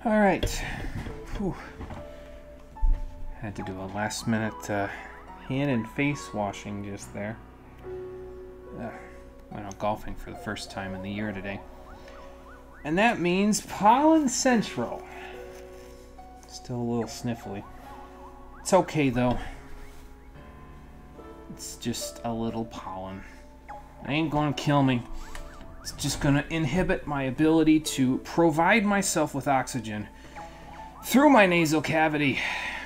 Alright. Had to do a last minute hand and face washing just there. Went out golfing for the first time in the year today. And that means Pollen Central. Still a little sniffly. It's okay though. It's just a little pollen. It ain't gonna kill me. It's just gonna inhibit my ability to provide myself with oxygen through my nasal cavity.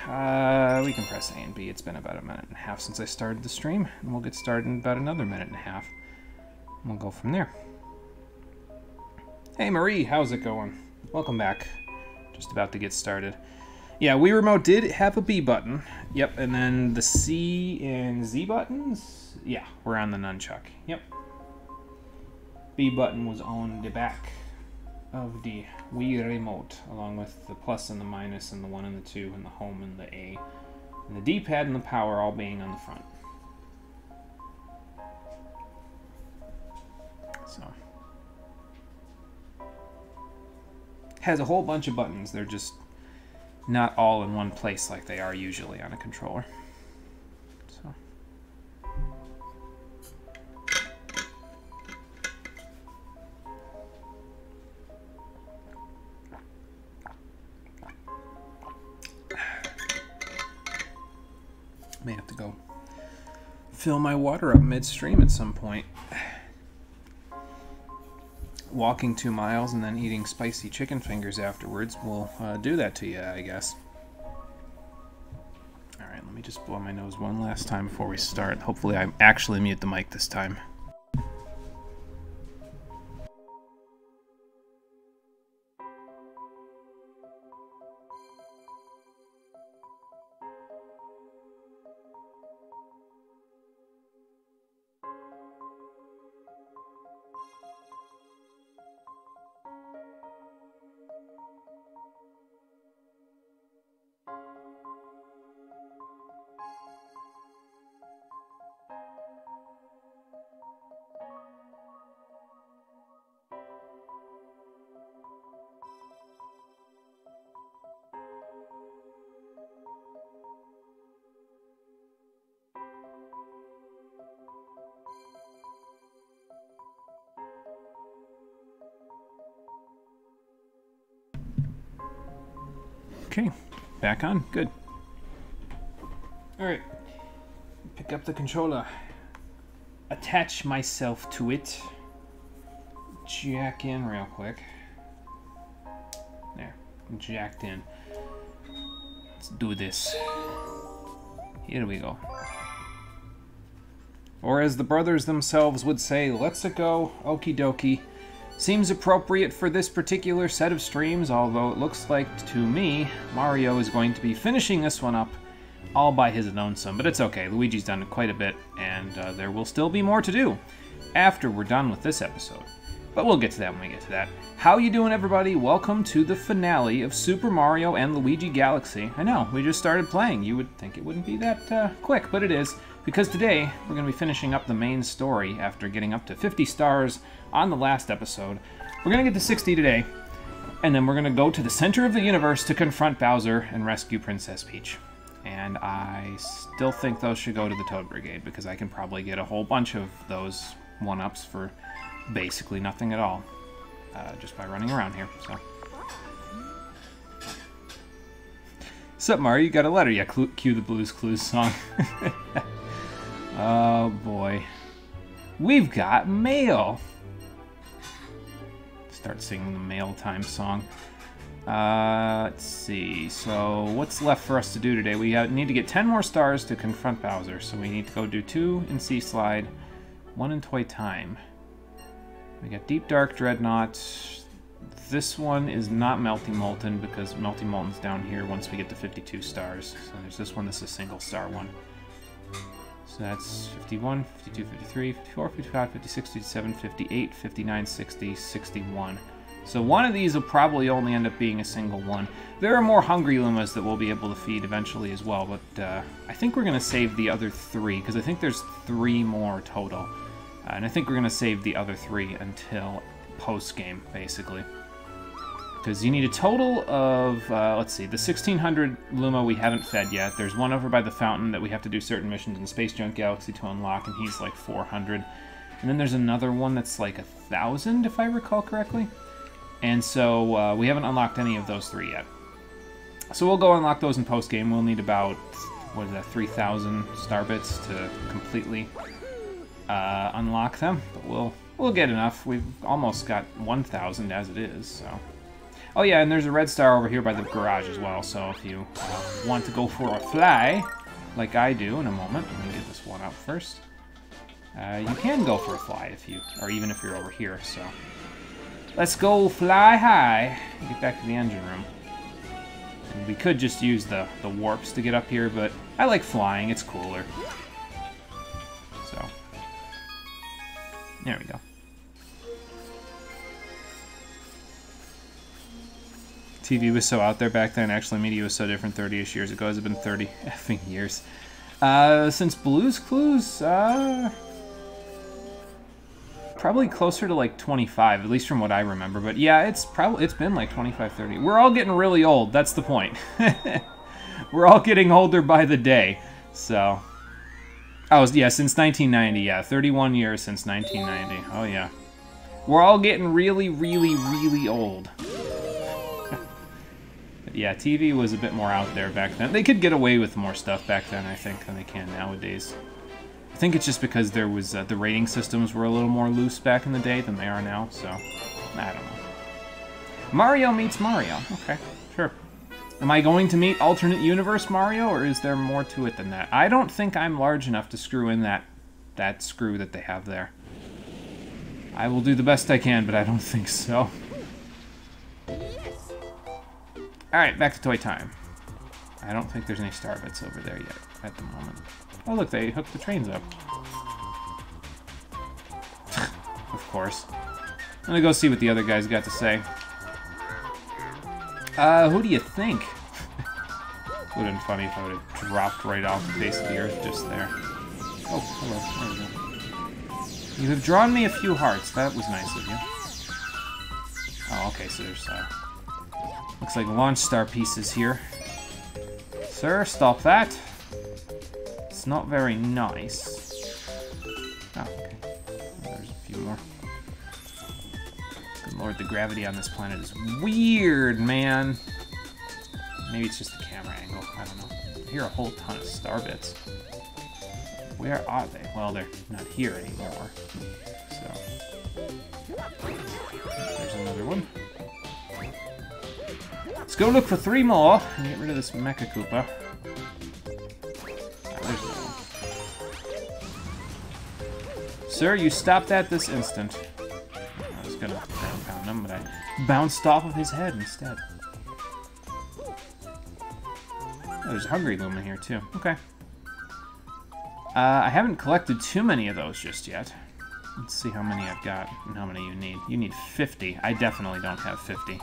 We can press A and B. It's been about a minute and a half since I started the stream, and we'll get started in about another minute and a half. We'll go from there. Hey Marie, how's it going? Welcome back. Just about to get started. Yeah, Wii Remote did have a B button. Yep, and then the C and Z buttons? Yeah, we're on the nunchuck. Yep. B button was on the back of the Wii Remote, along with the plus and the minus and the 1 and the 2 and the home and the A. And the D-pad and the power all being on the front. So. Has a whole bunch of buttons. They're just not all in one place like they are usually on a controller. So. May have to go fill my water up midstream at some point. Walking 2 miles and then eating spicy chicken fingers afterwards will do that to you, I guess. Alright, let me just blow my nose one last time before we start. Hopefully I actually mute the mic this time. Okay, back on. Good. Alright. Pick up the controller. Attach myself to it. Jack in real quick. There. Jacked in. Let's do this. Here we go. Or as the brothers themselves would say, let's go, okie dokie. Seems appropriate for this particular set of streams, although it looks like, to me, Mario is going to be finishing this one up all by his lonesome. But it's okay, Luigi's done quite a bit, and there will still be more to do after we're done with this episode. But we'll get to that when we get to that. How you doing, everybody? Welcome to the finale of Super Mario and Luigi Galaxy. I know, we just started playing. You would think it wouldn't be that quick, but it is. Because today, we're going to be finishing up the main story after getting up to 50 stars on the last episode. We're going to get to 60 today, and then we're going to go to the center of the universe to confront Bowser and rescue Princess Peach. And I still think those should go to the Toad Brigade, because I can probably get a whole bunch of those 1-ups for basically nothing at all, just by running around here, so. Sup, Mario? You got a letter? Yeah, cue the Blues Clues song. Oh, boy. We've got mail! Start singing the mail time song. Let's see. So, what's left for us to do today? We need to get 10 more stars to confront Bowser. So we need to go do 2 in Sea Slide, 1 in Toy Time. We got Deep Dark Dreadnought. This one is not Melty Molten because Melty Molten's down here once we get to 52 stars. So there's this one. This is a single star one. So that's 51, 52, 53, 54, 55, 56, 57, 58, 59, 60, 61. So one of these will probably only end up being a single one. There are more Hungry Lumas that we'll be able to feed eventually as well, but I think we're going to save the other 3, because I think there's 3 more total. And I think we're going to save the other 3 until post-game, basically. Because you need a total of, let's see, the 1600 Luma we haven't fed yet. There's one over by the fountain that we have to do certain missions in Space Junk Galaxy to unlock, and he's like 400. And then there's another one that's like 1,000, if I recall correctly. And so we haven't unlocked any of those 3 yet. So we'll go unlock those in post-game. We'll need about, what is that, 3,000 star bits to completely unlock them. But we'll get enough. We've almost got 1,000 as it is, so... Oh yeah, and there's a red star over here by the garage as well, so if you want to go for a fly, like I do in a moment, let me get this one out first. You can go for a fly if you, or even if you're over here, so. Let's go fly high and get back to the engine room. And we could just use the warps to get up here, but I like flying, it's cooler. So, there we go. TV was so out there back then. Actually, media was so different 30-ish years ago. It's been 30 effing years. Since Blue's Clues, probably closer to like 25, at least from what I remember. But yeah, it's been like 25, 30. We're all getting really old. That's the point. We're all getting older by the day. So, oh yeah, since 1990. Yeah, 31 years since 1990. Oh yeah, we're all getting really, really, really old. Yeah, TV was a bit more out there back then. They could get away with more stuff back then, I think, than they can nowadays. I think it's just because there was the rating systems were a little more loose back in the day than they are now, so I don't know. Mario meets Mario. Okay, sure. Am I going to meet alternate universe Mario, or is there more to it than that? I don't think I'm large enough to screw in that screw that they have there. I will do the best I can, but I don't think so. Alright, back to toy time. I don't think there's any star bits over there yet, at the moment. Oh look, they hooked the trains up. Of course. I'm gonna go see what the other guys got to say. Who do you think? Would've been funny if I would've dropped right off the face of the earth just there. Oh, hello, there we go. You have drawn me a few hearts, that was nice of you. Oh, okay, so there's, looks like launch star pieces here. Sir, stop that. It's not very nice. Oh, okay. There's a few more. Good lord, the gravity on this planet is weird, man. Maybe it's just the camera angle. I don't know. I hear a whole ton of star bits. Where are they? Well, they're not here anymore. So. There's another one. Let's go look for 3 more and get rid of this Mecha Koopa. Ah, there's no one. Sir, you stop that this instant. I was gonna ground pound him, but I bounced off of his head instead. Oh, there's a Hungry Luma here too. Okay. I haven't collected too many of those just yet. Let's see how many I've got and how many you need. You need 50. I definitely don't have 50.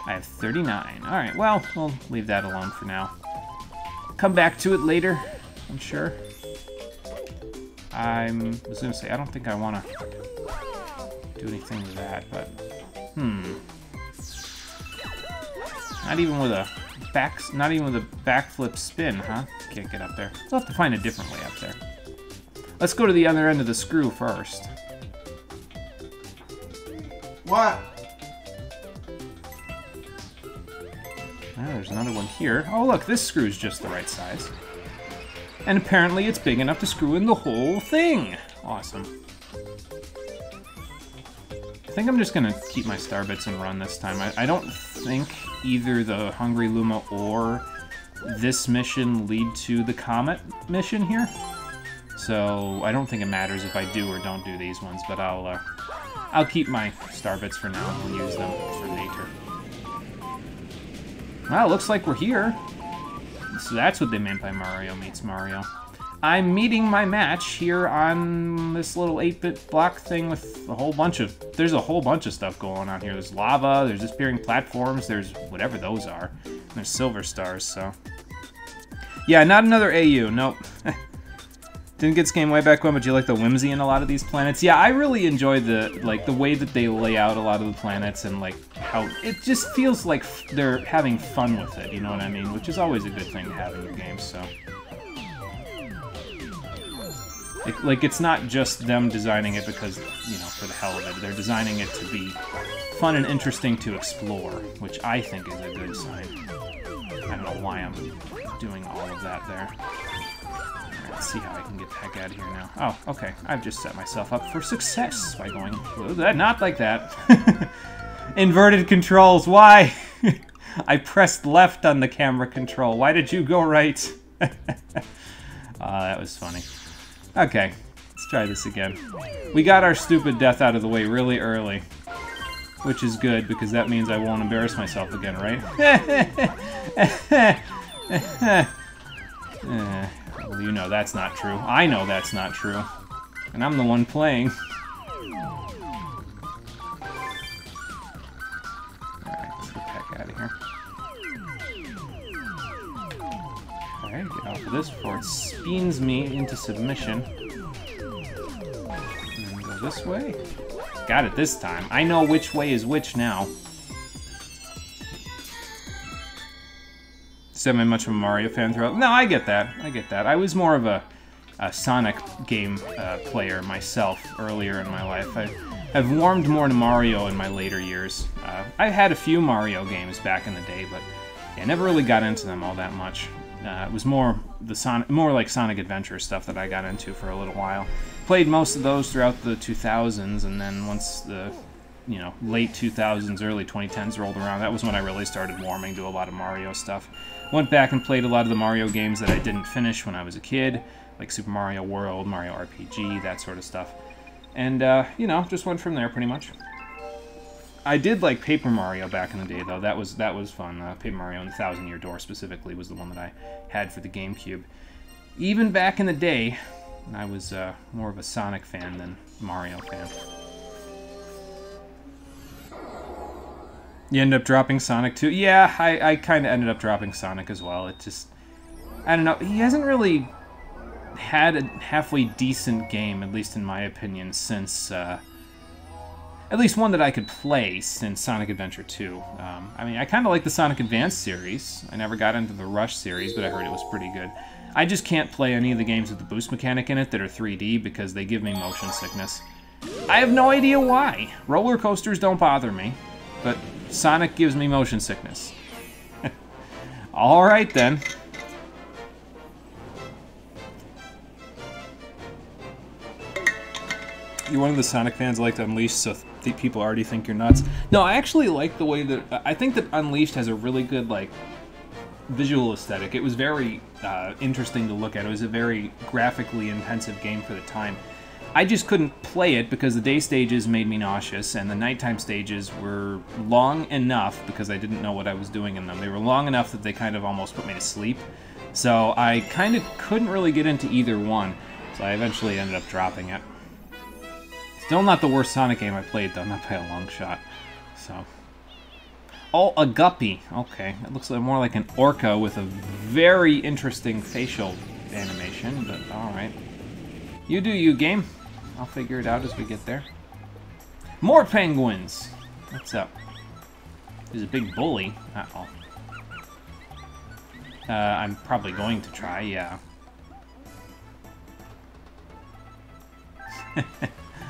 I have 39. Alright, well, we'll leave that alone for now. Come back to it later, I'm sure. I was gonna say, I don't think I want to do anything with that, but... Not even with a backflip spin, huh? Can't get up there. We'll have to find a different way up there. Let's go to the other end of the screw first. What? Ah, there's another one here. Oh, look, this screw's just the right size. And apparently it's big enough to screw in the whole thing. Awesome. I think I'm just gonna keep my star bits and run this time. I don't think either the Hungry Luma or this mission lead to the Comet mission here. So I don't think it matters if I do or don't do these ones, but I'll keep my star bits for now and we'll use them for later. Well, looks like we're here. So that's what they meant by Mario meets Mario. I'm meeting my match here on this little 8-bit block thing with a whole bunch of... There's a whole bunch of stuff going on here. There's lava, there's disappearing platforms, there's whatever those are. And there's silver stars, so... Yeah, not another AU, nope. Didn't get this game way back when, but you like the whimsy in a lot of these planets? Yeah, I really enjoy the way that they lay out a lot of the planets and like how it just feels like they're having fun with it, you know what I mean? Which is always a good thing to have in your games, so. Like, it's not just them designing it because, you know, for the hell of it. They're designing it to be fun and interesting to explore, which I think is a good sign. I don't know why I'm doing all of that there. Let's see how I can get the heck out of here now. Oh, okay. I've just set myself up for success by going... Not like that. Inverted controls. Why? I pressed left on the camera control. Why did you go right? That was funny. Okay. Let's try this again. We got our stupid death out of the way really early. Which is good, because that means I won't embarrass myself again, right? Well, you know that's not true. I know that's not true. And I'm the one playing. Alright, let's get the heck out of here. Alright, get off of this before it spins me into submission. And then go this way. Got it this time. I know which way is which now. Am I much of a Mario fan throughout? No, I get that. I get that. I was more of a Sonic game player myself earlier in my life. I've warmed more to Mario in my later years. I had a few Mario games back in the day, but I never really got into them all that much. It was more like Sonic Adventure stuff that I got into for a little while. Played most of those throughout the 2000s, and then once the late 2000s, early 2010s rolled around, that was when I really started warming to a lot of Mario stuff. Went back and played a lot of the Mario games that I didn't finish when I was a kid, like Super Mario World, Mario RPG, that sort of stuff. And, just went from there pretty much. I did like Paper Mario back in the day, though. That was fun. Paper Mario and the Thousand Year Door specifically was the one that I had for the GameCube. Even back in the day, I was more of a Sonic fan than Mario fan. You end up dropping Sonic too? Yeah, I kind of ended up dropping Sonic as well. It just... I don't know. He hasn't really had a halfway decent game, at least in my opinion, since... at least one that I could play since Sonic Adventure 2. I mean, I kind of like the Sonic Advance series. I never got into the Rush series, but I heard it was pretty good. I just can't play any of the games with the boost mechanic in it that are 3D because they give me motion sickness. I have no idea why. Roller coasters don't bother me, but Sonic gives me motion sickness. Alright then. You're one of the Sonic fans I like to Unleash, so people already think you're nuts. No, I actually like the way that... I think that Unleashed has a really good, like, visual aesthetic. It was very interesting to look at. It was a very graphically intensive game for the time. I just couldn't play it because the day stages made me nauseous, and the nighttime stages were long enough, because I didn't know what I was doing in them. They were long enough that they kind of almost put me to sleep. So I kind of couldn't really get into either one, so I eventually ended up dropping it. Still not the worst Sonic game I played, though, not by a long shot. So. Oh, a guppy. Okay, it looks like more like an orca with a very interesting facial animation, but alright. You do you, game. I'll figure it out as we get there. More penguins! What's up? There's a big bully. Uh-oh. I'm probably going to try, yeah.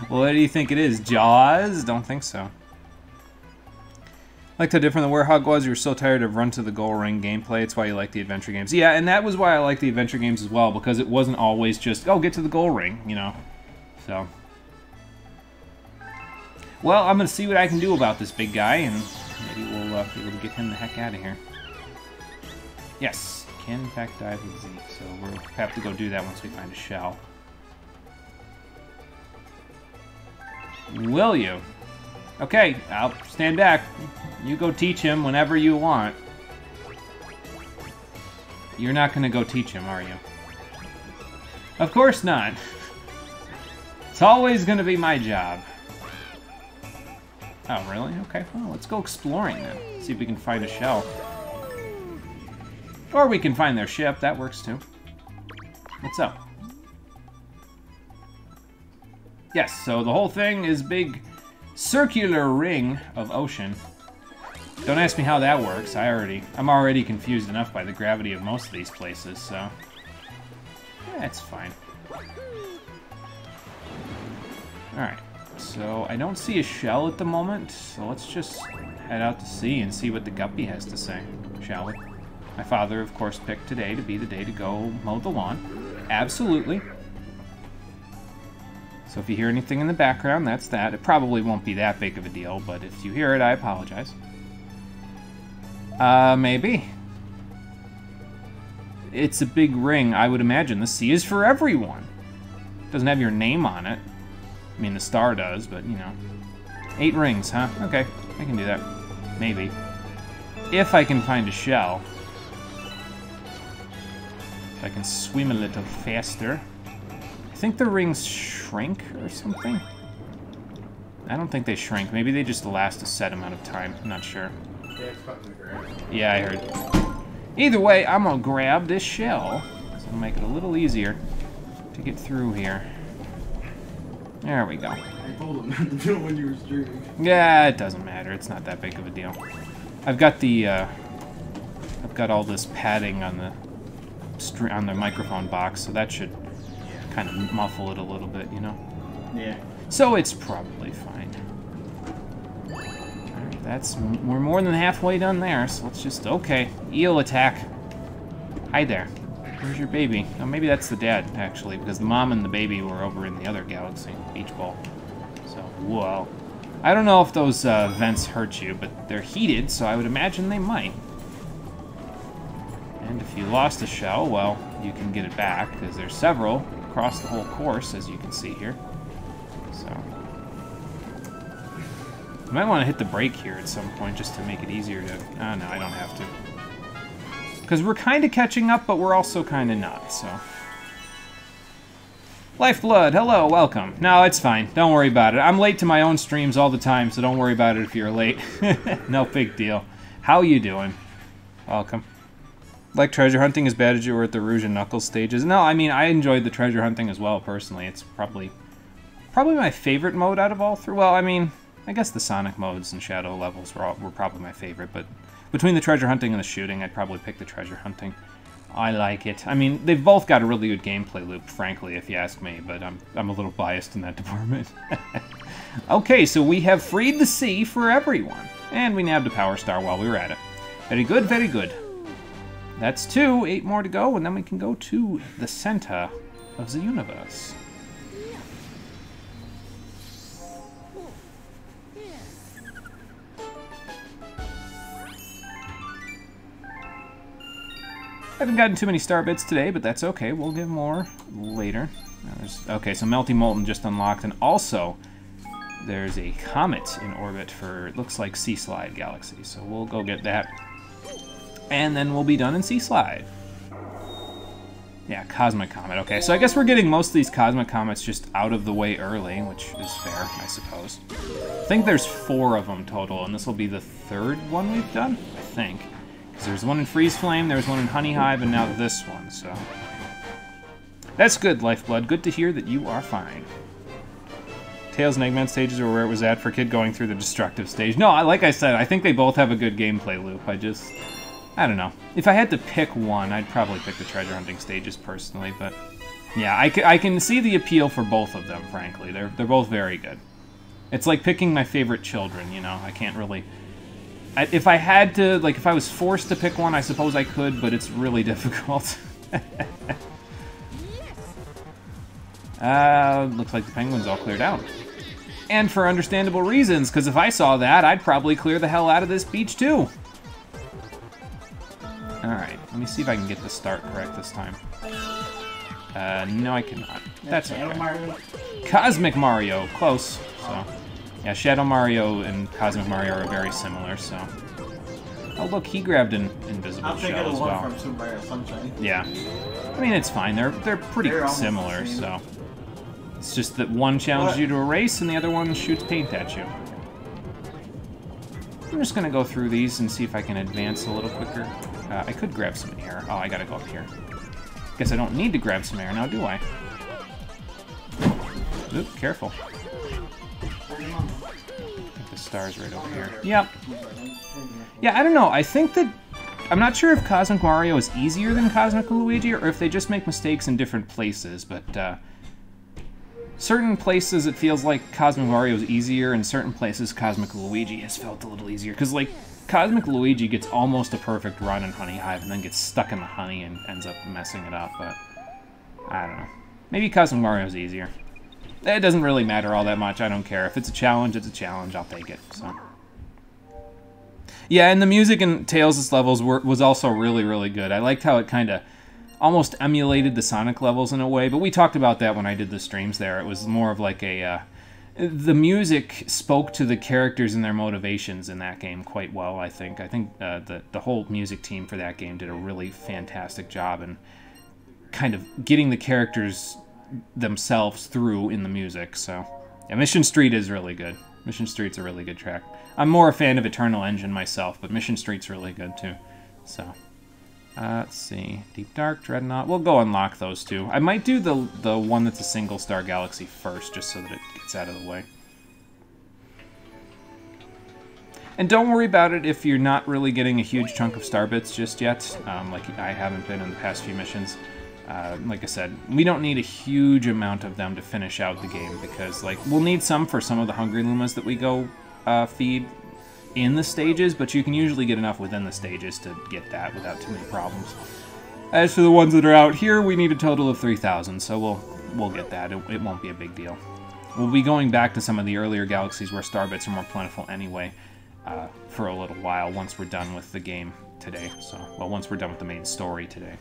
What do you think it is? Jaws? Don't think so. Liked how different the Werehog was. You were so tired of run to the goal ring gameplay. It's why you like the adventure games. Yeah, and that was why I like the adventure games as well, because it wasn't always just, oh, get to the goal ring, you know. So. Well, I'm going to see what I can do about this big guy, and maybe we'll be able to get him the heck out of here. Yes, can in fact dive with Z, so we'll have to go do that once we find a shell. Will you? Okay, I'll stand back. You go teach him whenever you want. You're not going to go teach him, are you? Of course not. It's always going to be my job. Oh, really? Okay, well, let's go exploring then. See if we can find a shell. Or we can find their ship. That works too. What's up? Yes, so the whole thing is big circular ring of ocean. Don't ask me how that works. I'm already confused enough by the gravity of most of these places, so yeah, it's fine. Alright, so I don't see a shell at the moment, so let's just head out to sea and see what the guppy has to say, shall we? My father, of course, picked today to be the day to go mow the lawn. Absolutely. So if you hear anything in the background, that's that. It probably won't be that big of a deal, but if you hear it, I apologize. Maybe. It's a big ring. I would imagine the sea is for everyone. It doesn't have your name on it. I mean, the star does, but, you know. 8 rings, huh? Okay, I can do that. Maybe. If I can find a shell. If I can swim a little faster. I think the rings shrink or something. I don't think they shrink. Maybe they just last a set amount of time. I'm not sure. Yeah, I heard. Either way, I'm gonna grab this shell. So it'll make it a little easier to get through here. There we go. I told him not to do it when you were streaming. Yeah, it doesn't matter. It's not that big of a deal. I've got the, I've got all this padding on the microphone box, so that should kind of muffle it a little bit, you know? Yeah. So it's probably fine. Alright, we're more than halfway done there, so let's just, okay, eel attack. Hi there. Where's your baby? Oh, maybe that's the dad, actually, because the mom and the baby were over in the other galaxy, Beach Ball. So, whoa. I don't know if those vents hurt you, but they're heated, so I would imagine they might. And if you lost a shell, well, you can get it back, because there's several across the whole course, as you can see here. So, you might want to hit the brake here at some point, just to make it easier to... Oh, no, I don't have to. Because we're kind of catching up, but we're also kind of not, so... Lifeblood, hello, welcome. No, it's fine. Don't worry about it. I'm late to my own streams all the time, so don't worry about it if you're late. No big deal. How you doing? Welcome. Like treasure hunting as bad as you were at the Rouge and Knuckles stages? No, I mean, I enjoyed the treasure hunting as well, personally. It's probably my favorite mode out of all three. Well, I mean, I guess the Sonic modes and Shadow levels were probably my favorite, but between the treasure hunting and the shooting, I'd probably pick the treasure hunting. I like it. I mean, they've both got a really good gameplay loop, frankly, if you ask me, but I'm a little biased in that department. Okay, so we have freed the sea for everyone, and we nabbed a Power Star while we were at it. Very good, very good. That's 2, 8 more to go, and then we can go to the center of the universe. I haven't gotten too many star bits today, but that's okay. We'll get more later. Okay, so Melty Molten just unlocked, and also there's a comet in orbit for, it looks like, Sea Slide Galaxy. So we'll go get that, and then we'll be done in Sea Slide. Yeah, Cosmic Comet. Okay, so I guess we're getting most of these Cosmic Comets just out of the way early, which is fair, I suppose. I think there's 4 of them total, and this will be the 3rd one we've done, I think. There's one in Freeze Flame, there's one in Honey Hive, and now this one, so... That's good, Lifeblood. Good to hear that you are fine. Tails and Eggman stages are where it was at for Kid going through the destructive stage. No, like I said, I think they both have a good gameplay loop. I don't know. If I had to pick one, I'd probably pick the treasure hunting stages personally, but... Yeah, I can see the appeal for both of them, frankly. They're both very good. It's like picking my favorite children, you know? I can't really... If I had to, like, if I was forced to pick one, I suppose I could, but it's really difficult. Looks like the penguin's all cleared out. And for understandable reasons, because if I saw that, I'd probably clear the hell out of this beach, too. Alright, let me see if I can get the start correct this time. No, I cannot. That's okay. Cosmic Mario, close, so... Yeah, Shadow Mario and Cosmic Mario are very similar, so... Oh, look, he grabbed an invisible shell as well. From Super Mario Sunshine. Yeah. I mean, it's fine. They're pretty similar, so... It's just that one challenges you to a race, and the other one shoots paint at you. I'm just gonna go through these and see if I can advance a little quicker. I could grab some air. Oh, I gotta go up here. Guess I don't need to grab some air now, do I? Oop, careful. I think the star's right over here. Yep. Yeah, I don't know. I think that... I'm not sure if Cosmic Mario is easier than Cosmic Luigi, or if they just make mistakes in different places, but... certain places it feels like Cosmic Mario is easier, and certain places Cosmic Luigi has felt a little easier. Because, like, Cosmic Luigi gets almost a perfect run in Honey Hive, and then gets stuck in the honey and ends up messing it up, but... I don't know. Maybe Cosmic Mario is easier. It doesn't really matter all that much. I don't care. If it's a challenge, it's a challenge. I'll take it. So, yeah, and the music in Tails' levels was also really, really good. I liked how it kind of almost emulated the Sonic levels in a way, but we talked about that when I did the streams there. It was more of like a... the music spoke to the characters and their motivations in that game quite well, I think. I think the whole music team for that game did a really fantastic job in kind of getting the characters themselves through in the music. So yeah, Mission Street is really good. Mission Street's a really good track. I'm more a fan of Eternal Engine myself, but Mission Street's really good too. So let's see, Deep Dark, Dreadnought. We'll go unlock those two. I might do the one that's a single star galaxy first, just so that it gets out of the way. And don't worry about it if you're not really getting a huge chunk of star bits just yet, like I haven't been in the past few missions. Like I said, we don't need a huge amount of them to finish out the game, because like we'll need some for some of the Hungry Lumas that we go feed in the stages, but you can usually get enough within the stages to get that without too many problems. As for the ones that are out here, we need a total of 3,000, so we'll get that. It won't be a big deal. We'll be going back to some of the earlier galaxies where star bits are more plentiful anyway for a little while once we're done with the game today. So, well, once we're done with the main story today.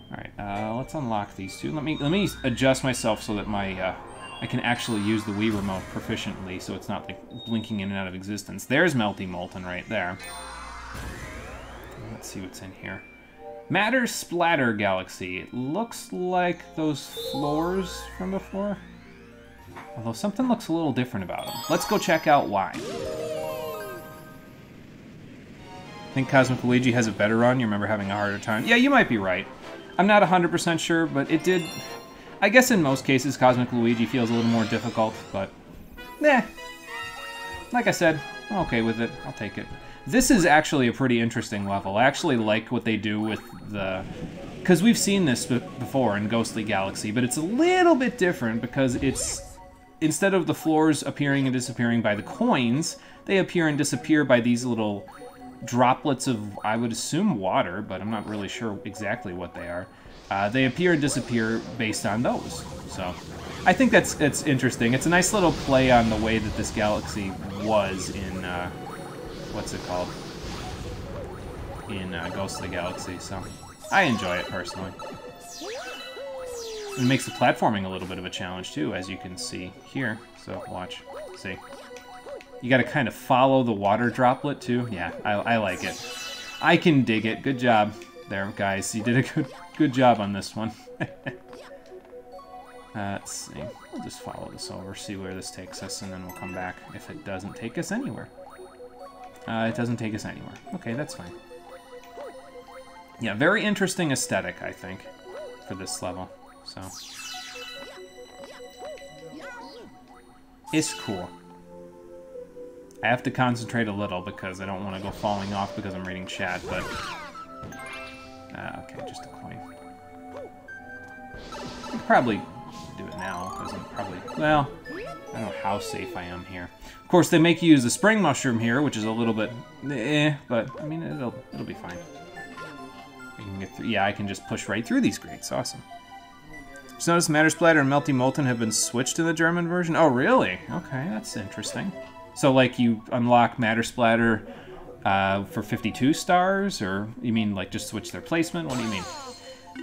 Alright, let's unlock these two. Let me adjust myself so that my I can actually use the Wii Remote proficiently, so it's not like blinking in and out of existence. There's Melty Molten right there. Let's see what's in here. Matter Splatter Galaxy. It looks like those floors from before. Although something looks a little different about them. Let's go check out why. Think Cosmic Luigi has a better run? You remember having a harder time? Yeah, you might be right. I'm not 100% sure, but it did... I guess in most cases, Cosmic Luigi feels a little more difficult, but... Like I said, I'm okay with it. I'll take it. This is actually a pretty interesting level. I actually like what they do with the... Because we've seen this before in Ghostly Galaxy, but it's a little bit different because it's... Instead of the floors appearing and disappearing by the coins, they appear and disappear by these little droplets of, I would assume, water, but I'm not really sure exactly what they are. They appear and disappear based on those. So I think it's interesting. It's a nice little play on the way that this galaxy was in, what's it called? In Ghostly Galaxy, so I enjoy it personally. It makes the platforming a little bit of a challenge too, as you can see here. So watch, see. You gotta kind of follow the water droplet too. Yeah, I like it. I can dig it. Good job there, guys. You did a good job on this one. Let's see. We'll just follow this over, see where this takes us, and then we'll come back if it doesn't take us anywhere. It doesn't take us anywhere. Okay, that's fine. Yeah, very interesting aesthetic, I think, for this level. So it's cool. I have to concentrate a little because I don't want to go falling off because I'm reading chat, but... okay, just a coin. I could probably do it now, because I'm probably... Well, I don't know how safe I am here. Of course, they make you use the spring mushroom here, which is a little bit... but, I mean, it'll be fine. I can get through, yeah, I can just push right through these grates. Awesome. Just notice Matter Splatter and Melty Molten have been switched to the German version? Oh, really? Okay, that's interesting. So, like, you unlock Matter Splatter for 52 stars? Or you mean, like, just switch their placement? What do you mean?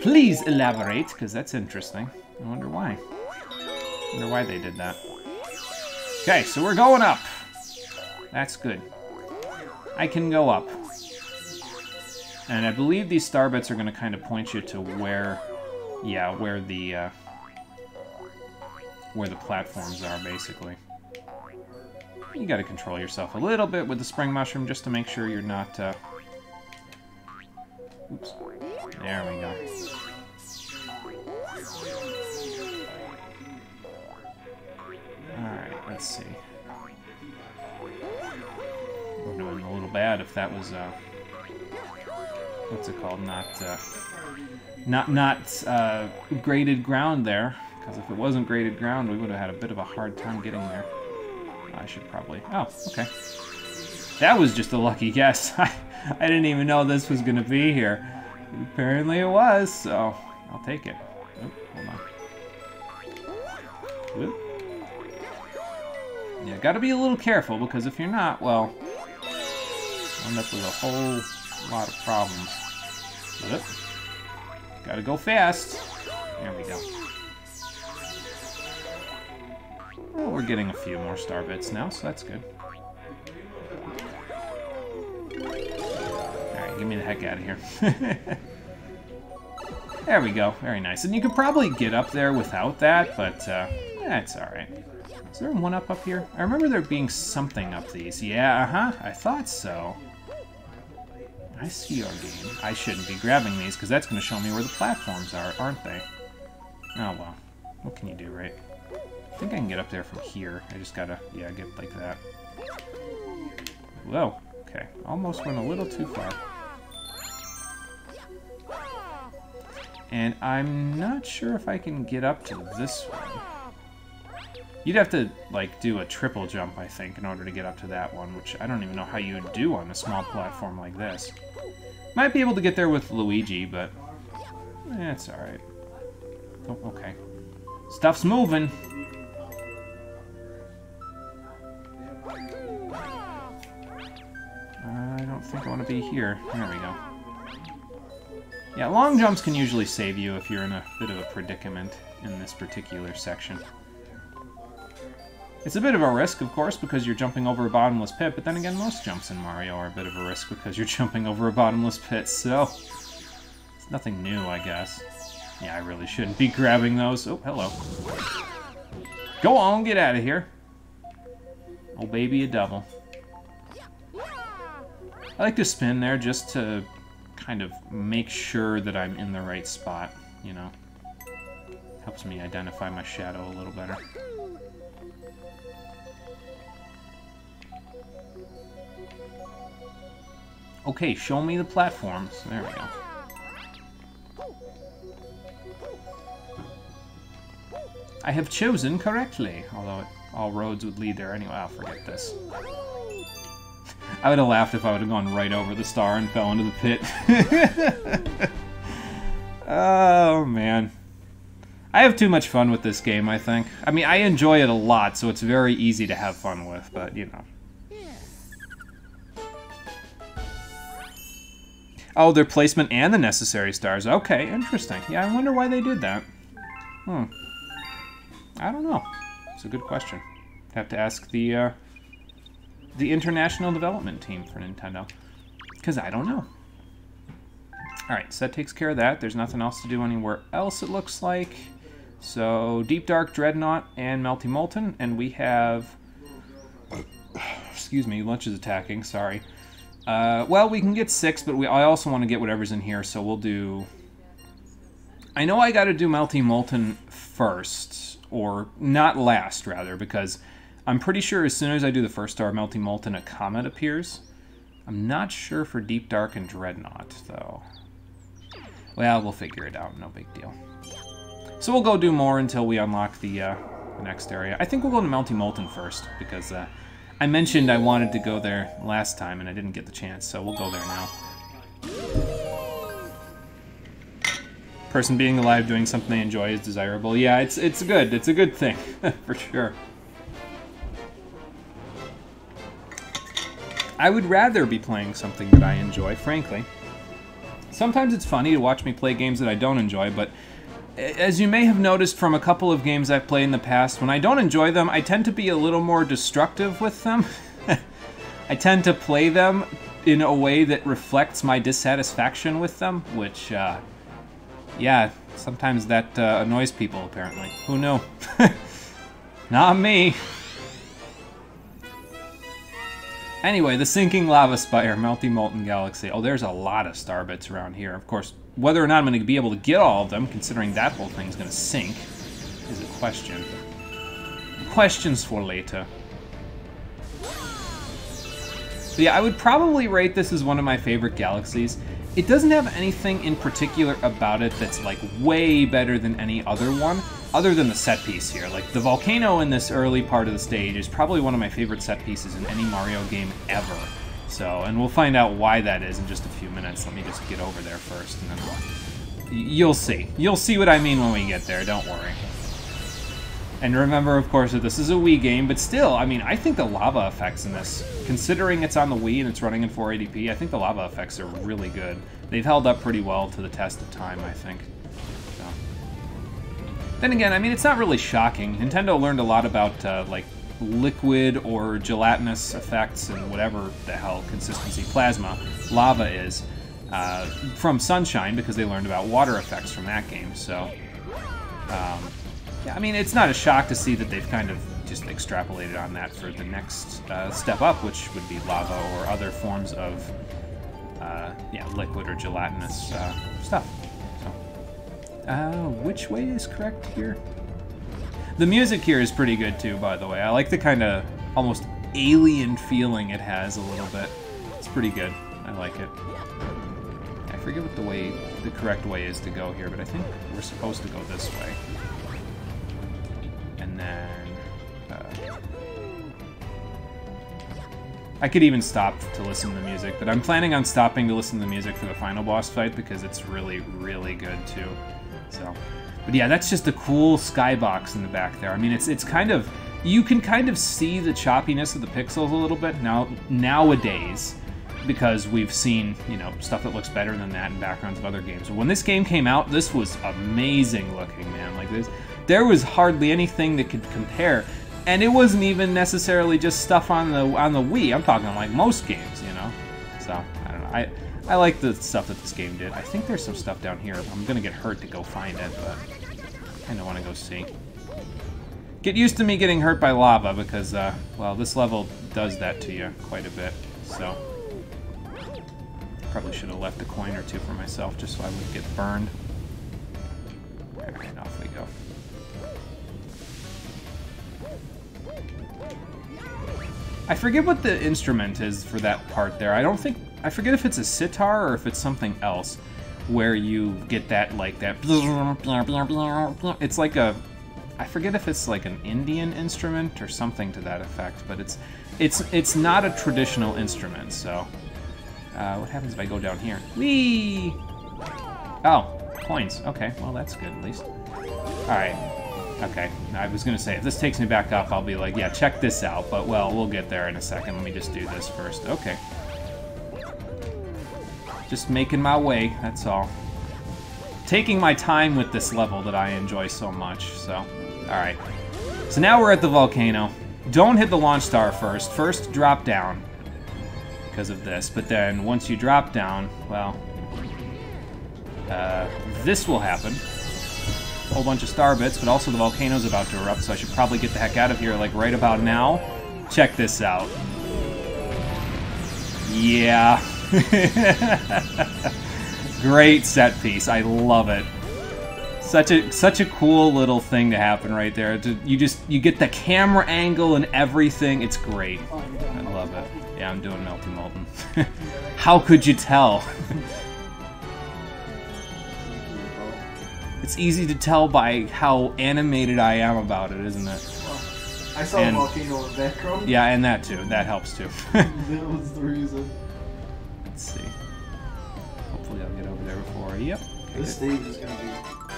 Please elaborate, because that's interesting. I wonder why. I wonder why they did that. Okay, so we're going up. That's good. I can go up. And I believe these star bits are going to kind of point you to where... Yeah, where the platforms are, basically. You gotta control yourself a little bit with the spring mushroom just to make sure you're not, Oops. There we go. let's see. We're doing a little bad if that was, what's it called? Not graded ground there. Because if it wasn't graded ground, we would have had a bit of a hard time getting there. I should probably... Oh, okay. That was just a lucky guess. I didn't even know this was going to be here. Apparently it was, so I'll take it. Oh, hold on. Whoop. Yeah, gotta be a little careful, because if you're not, well, you'll end up with a whole lot of problems. Whoop. Gotta go fast. There we go. Well, we're getting a few more star bits now, so that's good. Alright, get me the heck out of here. There we go, very nice. And you could probably get up there without that, but it's alright. Is there one up here? I remember there being something up these. Yeah, I thought so. I see your game. I shouldn't be grabbing these, because that's going to show me where the platforms are, aren't they? Oh, well. What can you do, right? I think I can get up there from here. I just gotta, yeah, get like that. Whoa. Okay. Almost went a little too far. And I'm not sure if I can get up to this one. You'd have to, like, do a triple jump, I think, in order to get up to that one, which I don't even know how you would do on a small platform like this. Might be able to get there with Luigi, but it's alright. Oh, okay. Stuff's moving. I don't think I want to be here. There we go. Yeah, long jumps can usually save you if you're in a bit of a predicament in this particular section. It's a bit of a risk, of course, because you're jumping over a bottomless pit, but then again, most jumps in Mario are a bit of a risk because you're jumping over a bottomless pit, so it's nothing new, I guess. Yeah, I really shouldn't be grabbing those. Oh, hello. Go on, get out of here. Oh, baby, a double. I like to spin there just to kind of make sure that I'm in the right spot, you know. Helps me identify my shadow a little better. Okay, show me the platforms. There we go. I have chosen correctly, although all roads would lead there anyway. I'll forget this. I would have laughed if I would have gone right over the star and fell into the pit. Oh, man. I have too much fun with this game, I think. I mean, I enjoy it a lot, so it's very easy to have fun with, but, you know. Oh, their placement and the necessary stars. Okay, interesting. Yeah, I wonder why they did that. I don't know. It's a good question. Have to ask the international development team for Nintendo, because I don't know. Alright, so that takes care of that. There's nothing else to do anywhere else, it looks like. So, Deep Dark, Dreadnought, and Melty Molten, and we have... Excuse me, Lunch is attacking, sorry. Well, we can get 6, but I also want to get whatever's in here, so we'll do... I know I gotta do Melty Molten first, or not last, rather, because I'm pretty sure as soon as I do the first star Melty Molten, a comet appears. I'm not sure for Deep Dark and Dreadnought, though. Well, we'll figure it out, no big deal. So we'll go do more until we unlock the next area. I think we'll go to Melty Molten first, because I mentioned I wanted to go there last time, and I didn't get the chance, so we'll go there now. Person being alive doing something they enjoy is desirable. Yeah, it's good. It's a good thing, for sure. I would rather be playing something that I enjoy, frankly. Sometimes it's funny to watch me play games that I don't enjoy, but as you may have noticed from a couple of games I've played in the past, when I don't enjoy them, I tend to be a little more destructive with them. I tend to play them in a way that reflects my dissatisfaction with them, which, yeah, sometimes that annoys people, apparently. Who knew? Not me. Anyway, the Sinking Lava Spire, Melty Molten Galaxy. Oh, there's a lot of star bits around here. Of course, whether or not I'm going to be able to get all of them, considering that whole thing's going to sink, is a question. questions for later. But yeah, I would probably rate this as one of my favorite galaxies. It doesn't have anything in particular about it that's like way better than any other one, other than the set piece here. Like the volcano in this early part of the stage is probably one of my favorite set pieces in any Mario game ever. So, and we'll find out why that is in just a few minutes. Let me just get over there first, and then you'll see. You'll see what I mean when we get there, don't worry. And remember, of course, that this is a Wii game, but still, I mean, I think the lava effects in this, considering it's on the Wii and it's running in 480p, I think the lava effects are really good. They've held up pretty well to the test of time, I think. So. Then again, I mean, it's not really shocking. Nintendo learned a lot about, like, liquid or gelatinous effects and whatever the hell consistency plasma lava is from Sunshine, because they learned about water effects from that game, so... yeah, I mean, it's not a shock to see that they've kind of just extrapolated on that for the next step up, which would be lava or other forms of, yeah, liquid or gelatinous stuff. So, which way is correct here? The music here is pretty good too, by the way. I like the kind of almost alien feeling it has a little bit. It's pretty good. I like it. I forget what the correct way is to go here, but I think we're supposed to go this way. And then... I could even stop to listen to the music, but I'm planning on stopping to listen to the music for the final boss fight because it's really, really good too. So, but yeah, that's just a cool skybox in the back there. I mean, it's kind of... You can kind of see the choppiness of the pixels a little bit nowadays, because we've seen, you know, stuff that looks better than that in backgrounds of other games. When this game came out, this was amazing looking, man. Like this, there was hardly anything that could compare, and it wasn't even necessarily just stuff on the Wii. I'm talking like most games, you know. So I don't know. I like the stuff that this game did. I think there's some stuff down here. I'm gonna get hurt to go find it, but I kind of want to go see. Get used to me getting hurt by lava because, well, this level does that to you quite a bit. So. Probably should have left a coin or two for myself just so I wouldn't get burned. Alright, off we go. I forget what the instrument is for that part there. I forget if it's a sitar or if it's something else where you get that, like, that... It's like a... I forget if it's like an Indian instrument or something to that effect, but it's not a traditional instrument, so... what happens if I go down here? Whee! Oh, coins. Okay, well that's good at least. Alright. Okay, I was gonna say, if this takes me back up, I'll be like, yeah, check this out, but well, we'll get there in a second. Let me just do this first. Okay. Just making my way, that's all. Taking my time with this level that I enjoy so much, so... Alright. So now we're at the volcano. Don't hit the launch star first. First, drop down. Because of this, but then once you drop down, well, this will happen. A whole bunch of star bits, but also the volcano's about to erupt, so I should probably get the heck out of here, like, right about now. Check this out. Yeah. Great set piece. I love it. Such a cool little thing to happen right there. You get the camera angle and everything. It's great. I love it. Yeah, I'm doing Melty Molten. How could you tell? It's easy to tell by how animated I am about it, isn't it? I saw a volcano in the background. Yeah, and that too. That helps too. That was the reason. Let's see. Hopefully I'll get over there before. Yep. Okay, this stage is gonna be up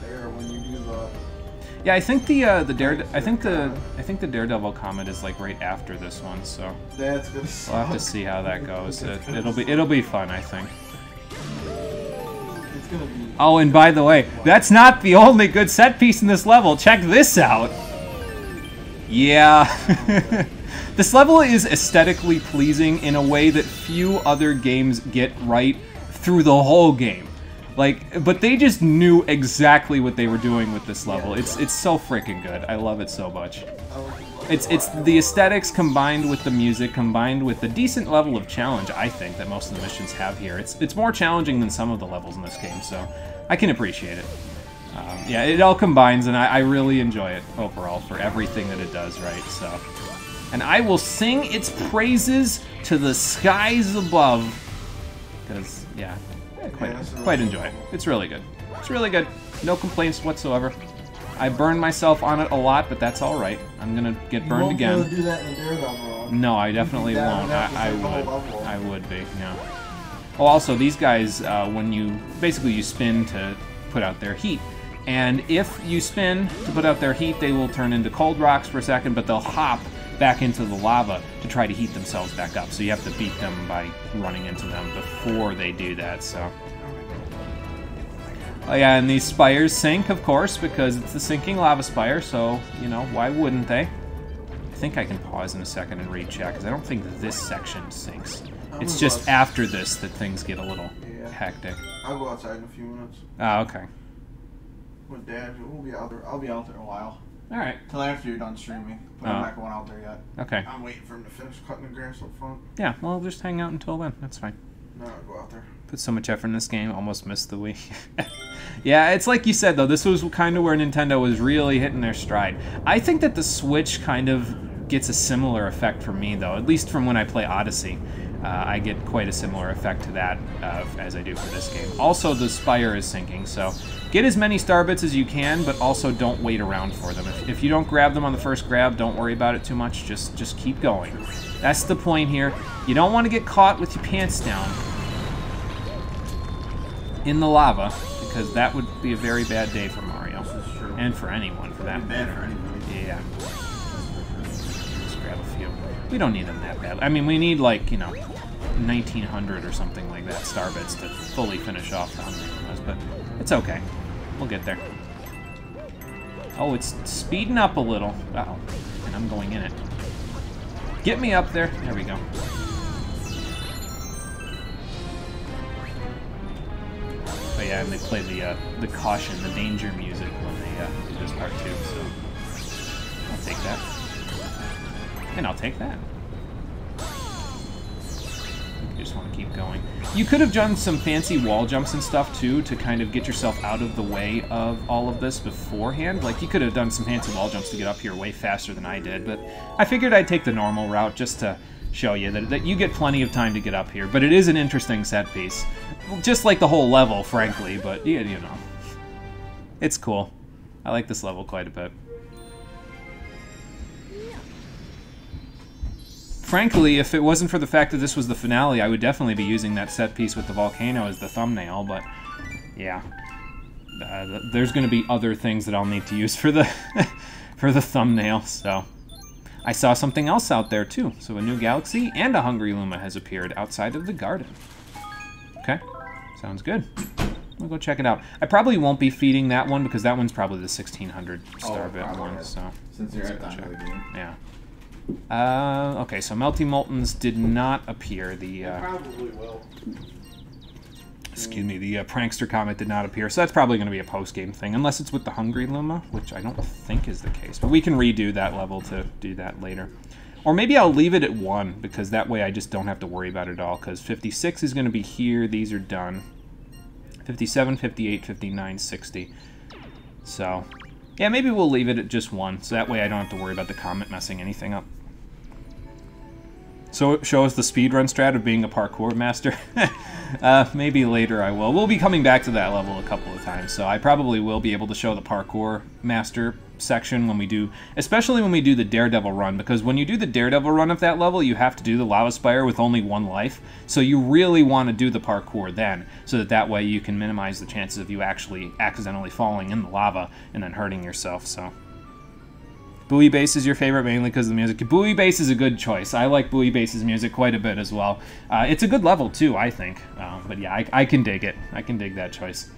there when you do the... Yeah, I think the Daredevil comet is like right after this one, so that's gonna suck. We'll have to see how that goes. It'll be fun, I think. It's gonna be... Oh, and by the way, that's not the only good set piece in this level. Check this out. Yeah. This level is aesthetically pleasing in a way that few other games get right through the whole game. Like, but they just knew exactly what they were doing with this level. It's so freaking good. I love it so much. It's the aesthetics combined with the music, combined with the decent level of challenge, I think, that most of the missions have here. It's more challenging than some of the levels in this game, so I can appreciate it. Yeah, it all combines, and I really enjoy it overall for everything that it does, right? So, and I will sing its praises to the skies above, because, yeah, I quite enjoy it. It's really good. It's really good. No complaints whatsoever. I burned myself on it a lot, but that's all right. I'm gonna get burned again. You won't be able to do that in the Daredevil. No, I definitely won't. I would be, yeah. Oh, also, these guys, when you spin to put out their heat. And if you spin to put out their heat, they will turn into cold rocks for a second, but they'll hop back into the lava to try to heat themselves back up. So you have to beat them by running into them before they do that, so. Oh yeah, and these spires sink, of course, because it's the sinking lava spire, so, you know, why wouldn't they? I think I can pause in a second and recheck, because I don't think this section sinks. It's just after this that things get a little hectic. I'll go outside in a few minutes. Oh, okay. With Dad, we'll be out there. I'll be out there a while. All right. Till after you're done streaming. But I'm not going out there yet. Okay. I'm waiting for him to finish cutting the grass up front. Yeah, well, just hang out until then. That's fine. No, I'll go out there. Put so much effort in this game, almost missed the Wii. Yeah, it's like you said, though. This was kind of where Nintendo was really hitting their stride. I think that the Switch kind of gets a similar effect for me, though, at least from when I play Odyssey. I get quite a similar effect to that as I do for this game. Also, the Spire is sinking, so get as many star bits as you can, but also don't wait around for them. If you don't grab them on the first grab, don't worry about it too much. Just keep going. That's the point here. You don't want to get caught with your pants down in the lava, because that would be a very bad day for Mario. And for anyone, for that matter. Bad for anybody. Yeah. Just grab a few. We don't need them that bad. I mean, we need, like, you know, 1900 or something like that star bits to fully finish off the Hungry Lumas, but it's okay. We'll get there. Oh, it's speeding up a little. Uh-oh. And I'm going in it. Get me up there. There we go. But yeah, and they play the caution, the danger music when they do this part too, so I'll take that. And I'll take that. You just want to keep going. You could have done some fancy wall jumps and stuff too to kind of get yourself out of the way of all of this beforehand. Like, you could have done some fancy wall jumps to get up here way faster than I did, but I figured I'd take the normal route just to show you that you get plenty of time to get up here. But it is an interesting set piece. Just like the whole level, frankly, but yeah, you know. It's cool. I like this level quite a bit. Frankly, if it wasn't for the fact that this was the finale, I would definitely be using that set piece with the volcano as the thumbnail, but yeah. There's going to be other things that I'll need to use for the for the thumbnail, so. I saw something else out there too. So a new galaxy and a Hungry Luma has appeared outside of the garden. Okay, sounds good. We'll go check it out. I probably won't be feeding that one because that one's probably the 1600 star bit one. So since you're at the end of the game. Yeah. Okay, so Melty Moltons did not appear. The probably will. Excuse me, the Prankster comet did not appear, so that's probably going to be a post-game thing, unless it's with the Hungry Luma, which I don't think is the case. But we can redo that level to do that later. Or maybe I'll leave it at 1, because that way I just don't have to worry about it all, because 56 is going to be here, these are done. 57, 58, 59, 60. So, yeah, maybe we'll leave it at just 1, so that way I don't have to worry about the comet messing anything up. So show us the speedrun strat of being a parkour master. Maybe later I will. We'll be coming back to that level a couple of times, so I probably will be able to show the parkour master section when we do, especially when we do the Daredevil run, because when you do the Daredevil run of that level, you have to do the lava spire with only 1 life, so you really want to do the parkour then, so that way you can minimize the chances of you actually accidentally falling in the lava and then hurting yourself, so. Buoy Bass is your favorite mainly because of the music. Buoy Bass is a good choice. I like Buoy Bass's music quite a bit as well. It's a good level too, I think. But yeah, I can dig it. I can dig that choice.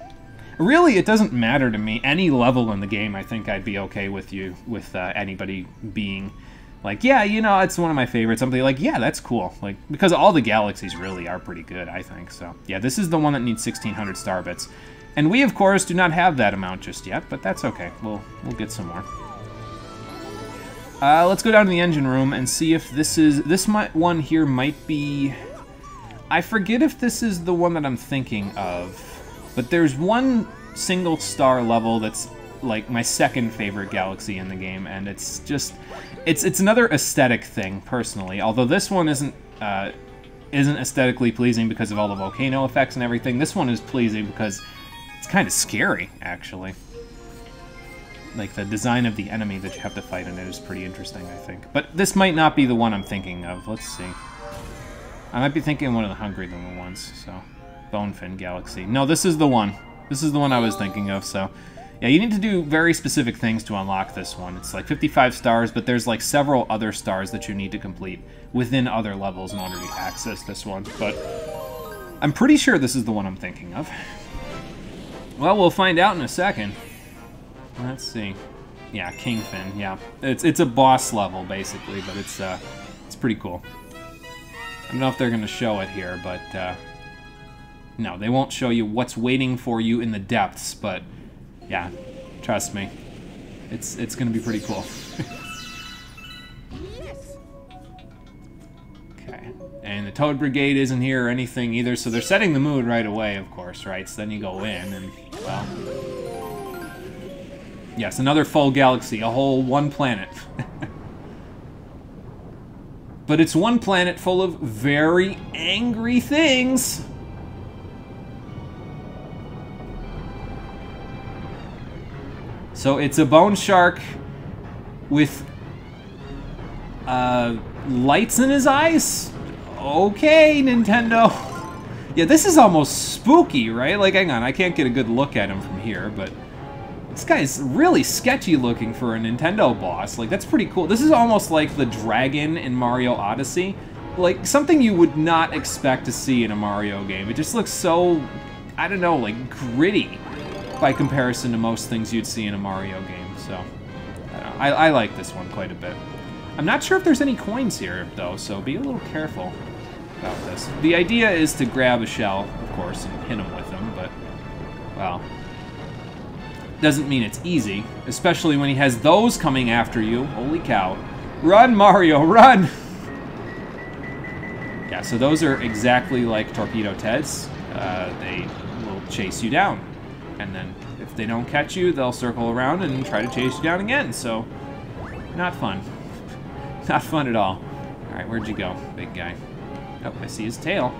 Really, it doesn't matter to me. Any level in the game, I think I'd be okay with anybody being like, yeah, you know, it's one of my favorites. Somebody like, yeah, that's cool. Like, because all the galaxies really are pretty good, I think. So yeah, this is the one that needs 1600 star bits. And we, of course, do not have that amount just yet, but that's okay. We'll get some more. Let's go down to the engine room and see if this one here might be, I forget if this is the one that I'm thinking of, but there's one single star level that's like my second favorite galaxy in the game, and it's just it's another aesthetic thing personally. Although this one isn't aesthetically pleasing because of all the volcano effects and everything. This one is pleasing because it's kind of scary, actually. Like, the design of the enemy that you have to fight in it is pretty interesting, I think. But this might not be the one I'm thinking of. Let's see. I might be thinking of one of the Hungry Little ones, so... Bonefin Galaxy. No, this is the one. This is the one I was thinking of, so... Yeah, you need to do very specific things to unlock this one. It's like 55 stars, but there's like several other stars that you need to complete within other levels in order to access this one. But I'm pretty sure this is the one I'm thinking of. Well, we'll find out in a second. Let's see. Yeah, Kingfin, yeah. It's a boss level, basically, but it's pretty cool. I don't know if they're going to show it here, but... no, they won't show you what's waiting for you in the depths, but... yeah, trust me. It's going to be pretty cool. Okay. And the Toad Brigade isn't here or anything either, so they're setting the mood right away, of course, right? So then you go in and, well... yes, another full galaxy, a whole one planet. But it's one planet full of very angry things. So it's a bone shark with lights in his eyes? Okay, Nintendo. Yeah, this is almost spooky, right? Like, hang on, I can't get a good look at him from here, but this guy's really sketchy looking for a Nintendo boss. Like, that's pretty cool. This is almost like the dragon in Mario Odyssey. Like, something you would not expect to see in a Mario game. It just looks so, I don't know, like, gritty by comparison to most things you'd see in a Mario game, so I like this one quite a bit. I'm not sure if there's any coins here, though, so be a little careful about this. The idea is to grab a shell, of course, and hit him with them, but, well, doesn't mean it's easy, especially when he has those coming after you. Holy cow. Run, Mario, run! Yeah, so those are exactly like Torpedo Ted's. They will chase you down. And then, if they don't catch you, they'll circle around and try to chase you down again, so... not fun. Not fun at all. Alright, where'd you go, big guy? Oh, I see his tail.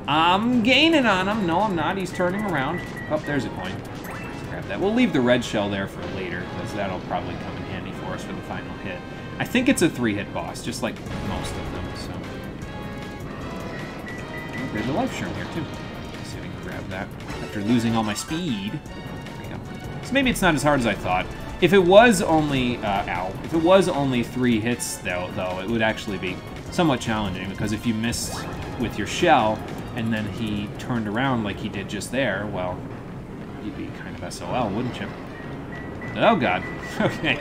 I'm gaining on him. No, I'm not. He's turning around. Oh, there's a coin. Let's grab that. We'll leave the red shell there for later, because that'll probably come in handy for us for the final hit. I think it's a 3-hit boss, just like most of them, so... oh, there's a life shroom here, too. Grab that after losing all my speed. There we go. So maybe it's not as hard as I thought. If it was only if it was only 3 hits though, it would actually be somewhat challenging, because if you missed with your shell and then he turned around like he did just there, well, you'd be kind of SOL, wouldn't you? Oh god. Okay.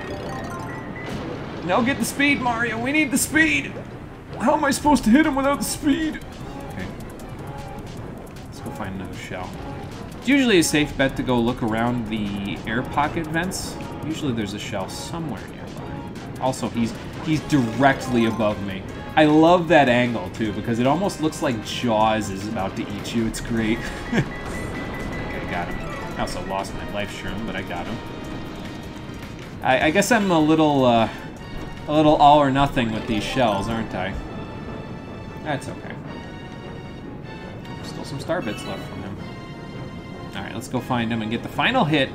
Now get the speed, Mario. We need the speed. How am I supposed to hit him without the speed? Go find another shell. It's usually a safe bet to go look around the air pocket vents. Usually there's a shell somewhere nearby. Also, he's directly above me. I love that angle, too, because it almost looks like Jaws is about to eat you. It's great. Okay, got him. I also lost my life shroom, but I got him. I guess I'm a little all or nothing with these shells, aren't I? That's okay. Some star bits left from him. Alright, let's go find him and get the final hit.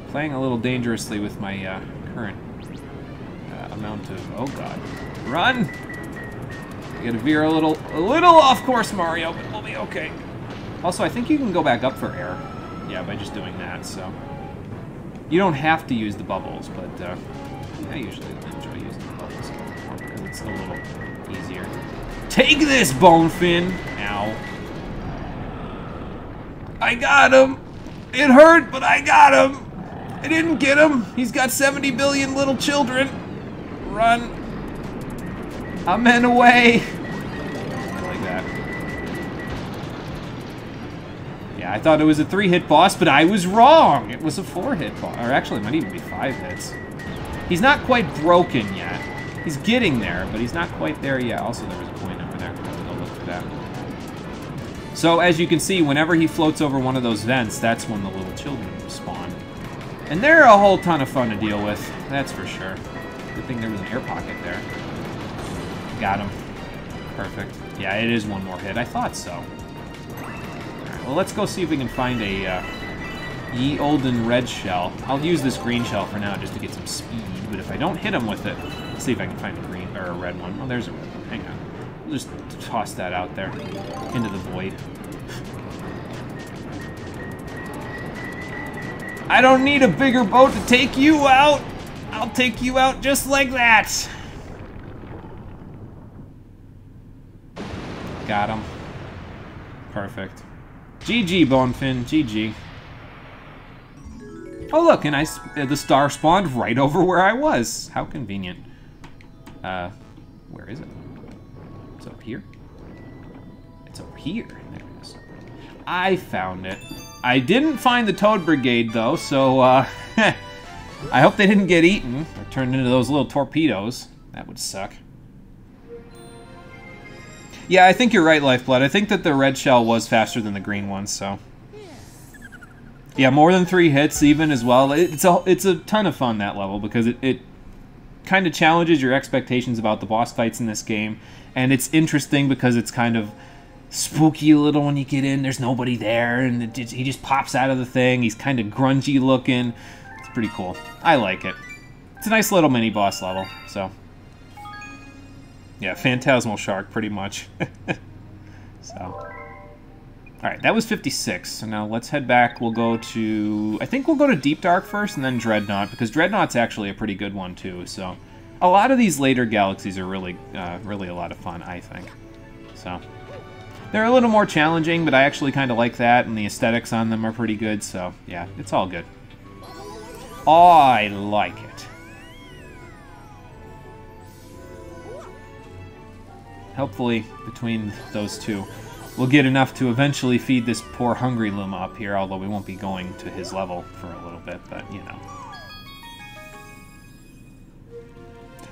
Playing a little dangerously with my current amount of... oh god. Run! You gotta veer a little off course, Mario, but we'll be okay. Also, I think you can go back up for air. Yeah, by just doing that, so... you don't have to use the bubbles, but I usually enjoy using the bubbles because it's a little easier. Take this, Bonefin! Ow. I got him! It hurt, but I got him! I didn't get him! He's got 70 billion little children! Run! I'm in away! I like that. Yeah, I thought it was a 3-hit boss, but I was wrong! It was a 4-hit boss. Or actually, it might even be 5 hits. He's not quite broken yet. He's getting there, but he's not quite there yet. Also, there was a coin over there. I'll go look for that. So as you can see, whenever he floats over one of those vents, that's when the little children spawn. And they're a whole ton of fun to deal with, that's for sure. Good thing there was an air pocket there. Got him. Perfect. Yeah, it is one more hit. I thought so. Alright, well, let's go see if we can find a ye olden red shell. I'll use this green shell for now just to get some speed, but if I don't hit him with it, let's see if I can find a green or a red one. Oh, there's a red one. Hang on. We'll just toss that out there into the void. I don't need a bigger boat to take you out. I'll take you out just like that. Got him. Perfect. GG, Bonefin. GG. Oh, look, and the star spawned right over where I was. How convenient. Where is it? It's over here. It's over here. There it is. I found it. I didn't find the Toad Brigade, though, so, I hope they didn't get eaten or turned into those little torpedoes. That would suck. Yeah, I think you're right, Lifeblood. I think that the red shell was faster than the green one, so... Yeah, more than 3 hits even as well. It's a ton of fun, that level, because it kind of challenges your expectations about the boss fights in this game. And it's interesting because it's kind of spooky a little when you get in. There's nobody there, and he just pops out of the thing. He's kind of grungy looking. It's pretty cool. I like it. It's a nice little mini-boss level, so... Yeah, Phantasmal Shark, pretty much. So... Alright, that was 56, so now let's head back. We'll go to... I think we'll go to Deep Dark first, and then Dreadnought, because Dreadnought's actually a pretty good one, too, so... A lot of these later galaxies are really, really a lot of fun, I think. So... They're a little more challenging, but I actually kind of like that, and the aesthetics on them are pretty good, so yeah, it's all good. I like it. Hopefully, between those two, we'll get enough to eventually feed this poor hungry Luma up here, although we won't be going to his level for a little bit, but, you know.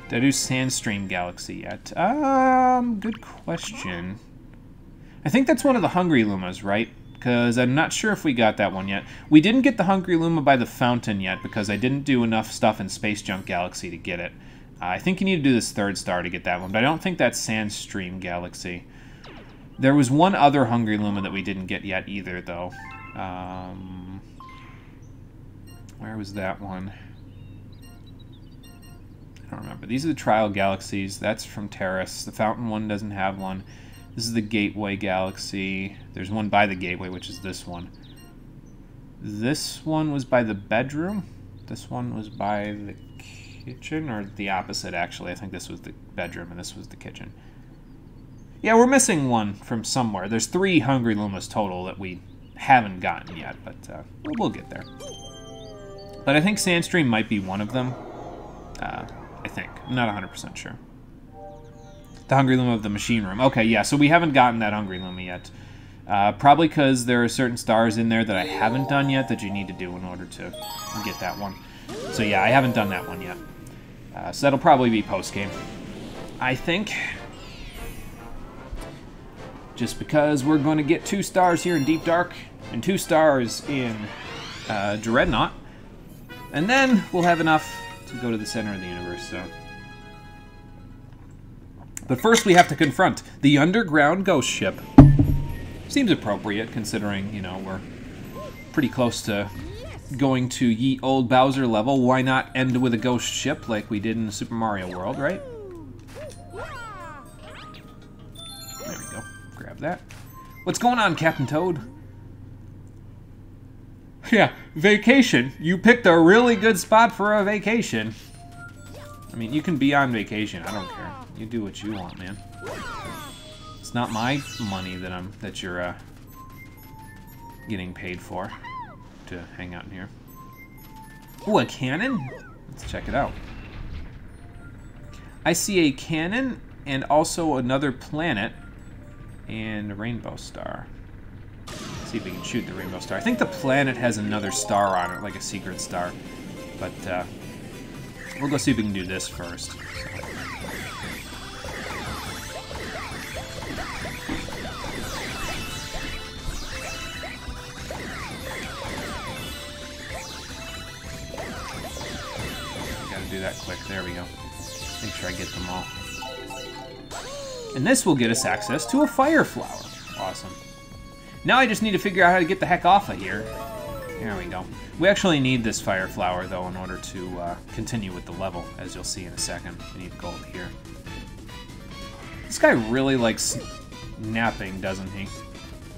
Did I do Sandstream Galaxy yet? Good question. I think that's one of the Hungry Lumas, right? Because I'm not sure if we got that one yet. We didn't get the Hungry Luma by the fountain yet because I didn't do enough stuff in Space Junk Galaxy to get it. I think you need to do this 3rd star to get that one, but I don't think that's Sandstream Galaxy. There was one other Hungry Luma that we didn't get yet either, though. Where was that one? I don't remember. These are the Trial Galaxies. That's from Terrace. The Fountain one doesn't have one. This is the Gateway Galaxy. There's one by the Gateway, which is this one. This one was by the bedroom. This one was by the kitchen, or the opposite, actually. I think this was the bedroom and this was the kitchen. Yeah, we're missing one from somewhere. There's 3 Hungry Lumas total that we haven't gotten yet, but we'll get there. But I think Sandstream might be one of them. I think. I'm not 100% sure. The Hungry Luma of the Machine Room. Okay, yeah, so we haven't gotten that Hungry Luma yet. Probably because there are certain stars in there that I haven't done yet that you need to do in order to get that one. So yeah, I haven't done that one yet. So that'll probably be post-game, I think. Just because we're going to get 2 stars here in Deep Dark and 2 stars in Dreadnought. And then we'll have enough to go to the center of the universe, so... But first we have to confront the underground ghost ship. Seems appropriate, considering, you know, we're pretty close to going to ye old Bowser level. Why not end with a ghost ship like we did in Super Mario World, right? There we go. Grab that. What's going on, Captain Toad? Yeah, vacation. You picked a really good spot for a vacation. I mean, you can be on vacation. I don't care. You do what you want, man. It's not my money that you're getting paid for to hang out in here. Ooh, a cannon? Let's check it out. I see a cannon and also another planet and a rainbow star. Let's see if we can shoot the rainbow star. I think the planet has another star on it, like a secret star. But we'll go see if we can do this first. do that quick. There we go. Make sure I get them all. And this will get us access to a fire flower. Awesome. Now I just need to figure out how to get the heck off of here. There we go. We actually need this fire flower, though, in order to continue with the level, as you'll see in a second. We need to go over here. This guy really likes napping, doesn't he?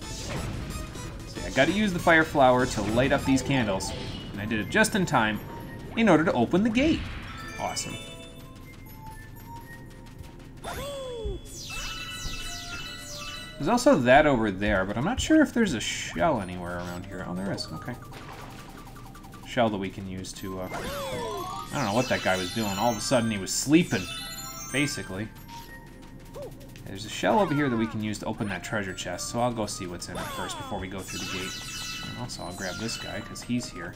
See, I gotta use the fire flower to light up these candles. And I did it just in time in order to open the gate. Awesome. There's also that over there, but I'm not sure if there's a shell anywhere around here. Oh, there is. Okay. Shell that we can use to, I don't know what that guy was doing. All of a sudden, he was sleeping, basically. There's a shell over here that we can use to open that treasure chest, so I'll go see what's in it first before we go through the gate. And also, I'll grab this guy, because he's here.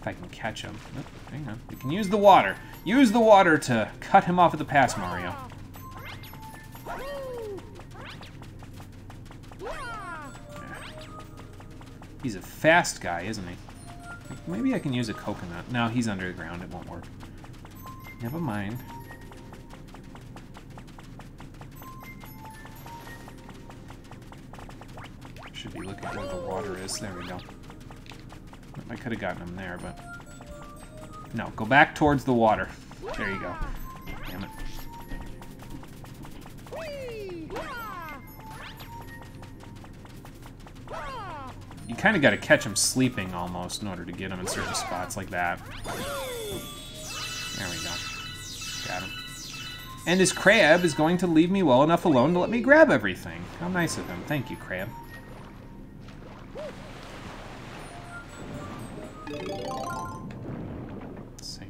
If I can catch him. Oh, hang on. We can use the water. Use the water to cut him off at the pass, Mario. He's a fast guy, isn't he? Maybe I can use a coconut. No, he's underground. It won't work. Never mind. Should be looking where the water is. There we go. I could have gotten him there, but... No, go back towards the water. There you go. Damn it. You kind of got to catch him sleeping almost in order to get him in certain spots like that. There we go. Got him. And his crab is going to leave me well enough alone to let me grab everything. How nice of him. Thank you, crab. Let's see.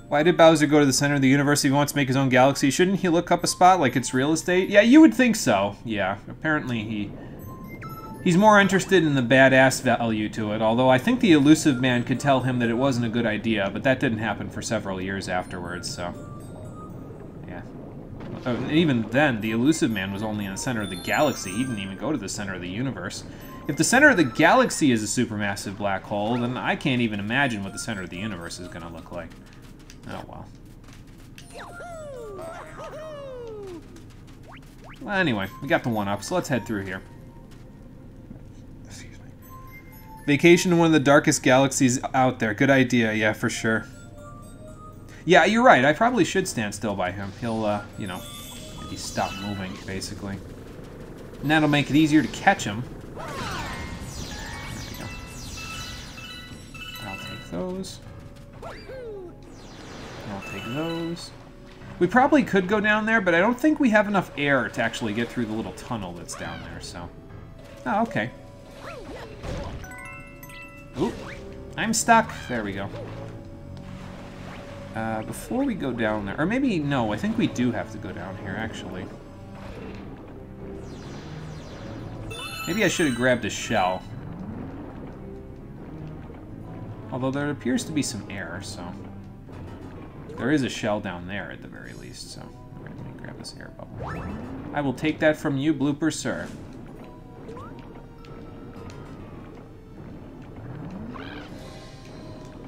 Why did Bowser go to the center of the universe if he wants to make his own galaxy? Shouldn't he look up a spot like it's real estate? Yeah, you would think so. Yeah, apparently he's more interested in the badass value to it, although I think the elusive man could tell him that it wasn't a good idea, but that didn't happen for several years afterwards, so... Yeah. Even then, the elusive man was only in the center of the galaxy. He didn't even go to the center of the universe. If the center of the galaxy is a supermassive black hole, then I can't even imagine what the center of the universe is going to look like. Oh, well. Well, anyway, we got the one-up, so let's head through here. Vacation in one of the darkest galaxies out there. Good idea, yeah, for sure. Yeah, you're right. I probably should stand still by him. He'll, you know, maybe stop moving, basically. And that'll make it easier to catch him. There we go. I'll take those. I'll take those. We probably could go down there, but I don't think we have enough air to actually get through the little tunnel that's down there, so... Oh, okay. Oop, I'm stuck. There we go. Before we go down there, or maybe, no, I think we do have to go down here, actually. Maybe I should have grabbed a shell. Although there appears to be some air, so... There is a shell down there, at the very least, so... Let me grab this air bubble. I will take that from you, Blooper Sir.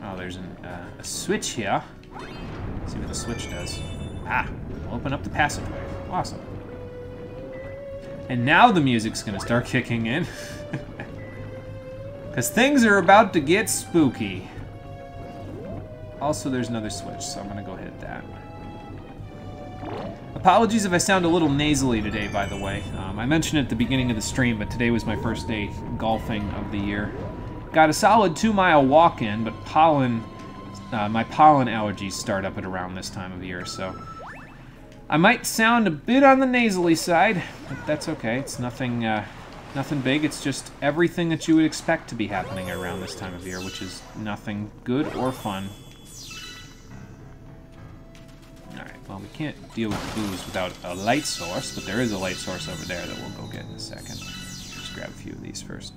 Oh, there's a switch here. Let's see what the switch does. Ah, we'll open up the passageway. Awesome. And now the music's gonna start kicking in. Because things are about to get spooky. Also, there's another switch, so I'm gonna go hit that. Apologies if I sound a little nasally today, by the way. I mentioned it at the beginning of the stream, but today was my first day golfing of the year. Got a solid 2-mile walk in, but my pollen allergies start up at around this time of year, so I might sound a bit on the nasally side, but that's okay. It's nothing, nothing big. It's just everything that you would expect to be happening around this time of year, which is nothing good or fun. All right. Well, we can't deal with booze without a light source, but there is a light source over there that we'll go get in a second. Just grab a few of these first.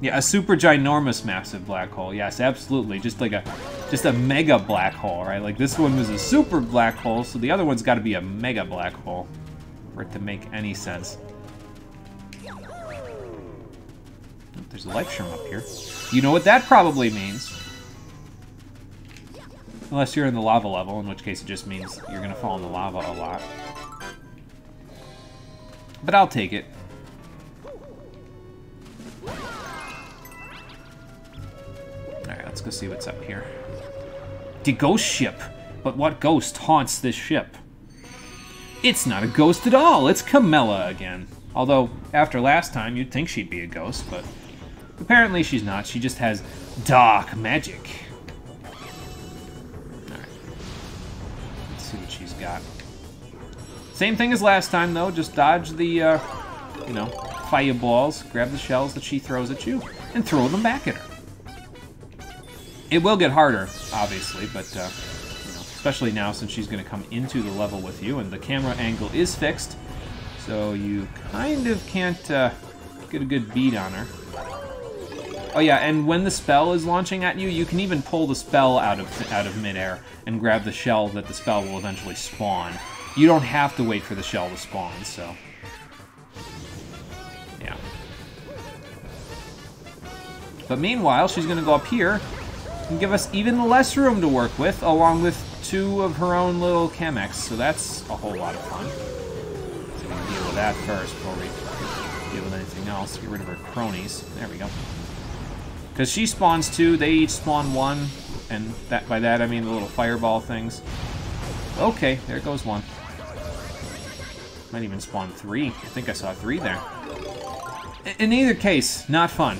Yeah, a super ginormous massive black hole. Yes, absolutely. Just a mega black hole, right? Like this one was a super black hole, so the other one's got to be a mega black hole for it to make any sense. Oh, there's a life shroom up here. You know what that probably means. Unless you're in the lava level, in which case it just means you're going to fall in the lava a lot. But I'll take it. Alright, let's go see what's up here. The ghost ship. But what ghost haunts this ship? It's not a ghost at all. It's Camilla again. Although, after last time, you'd think she'd be a ghost, but apparently she's not. She just has dark magic. Alright. Let's see what she's got. Same thing as last time, though. Just dodge the, you know, fireballs, grab the shells that she throws at you, and throw them back at her. It will get harder, obviously, but, you know, especially now since she's going to come into the level with you, and the camera angle is fixed, so you kind of can't get a good beat on her. Oh yeah, and when the spell is launching at you, you can even pull the spell out of midair and grab the shell that the spell will eventually spawn. You don't have to wait for the shell to spawn, so... yeah. But meanwhile, she's going to go up here and give us even less room to work with, along with 2 of her own little Chemex, so that's a whole lot of fun. So we're going to deal with that first before we deal with anything else. Get rid of her cronies. There we go. Because she spawns 2, they each spawn 1, and that by that I mean the little fireball things. Okay, there goes 1. Might even spawn 3. I think I saw 3 there. In either case, not fun.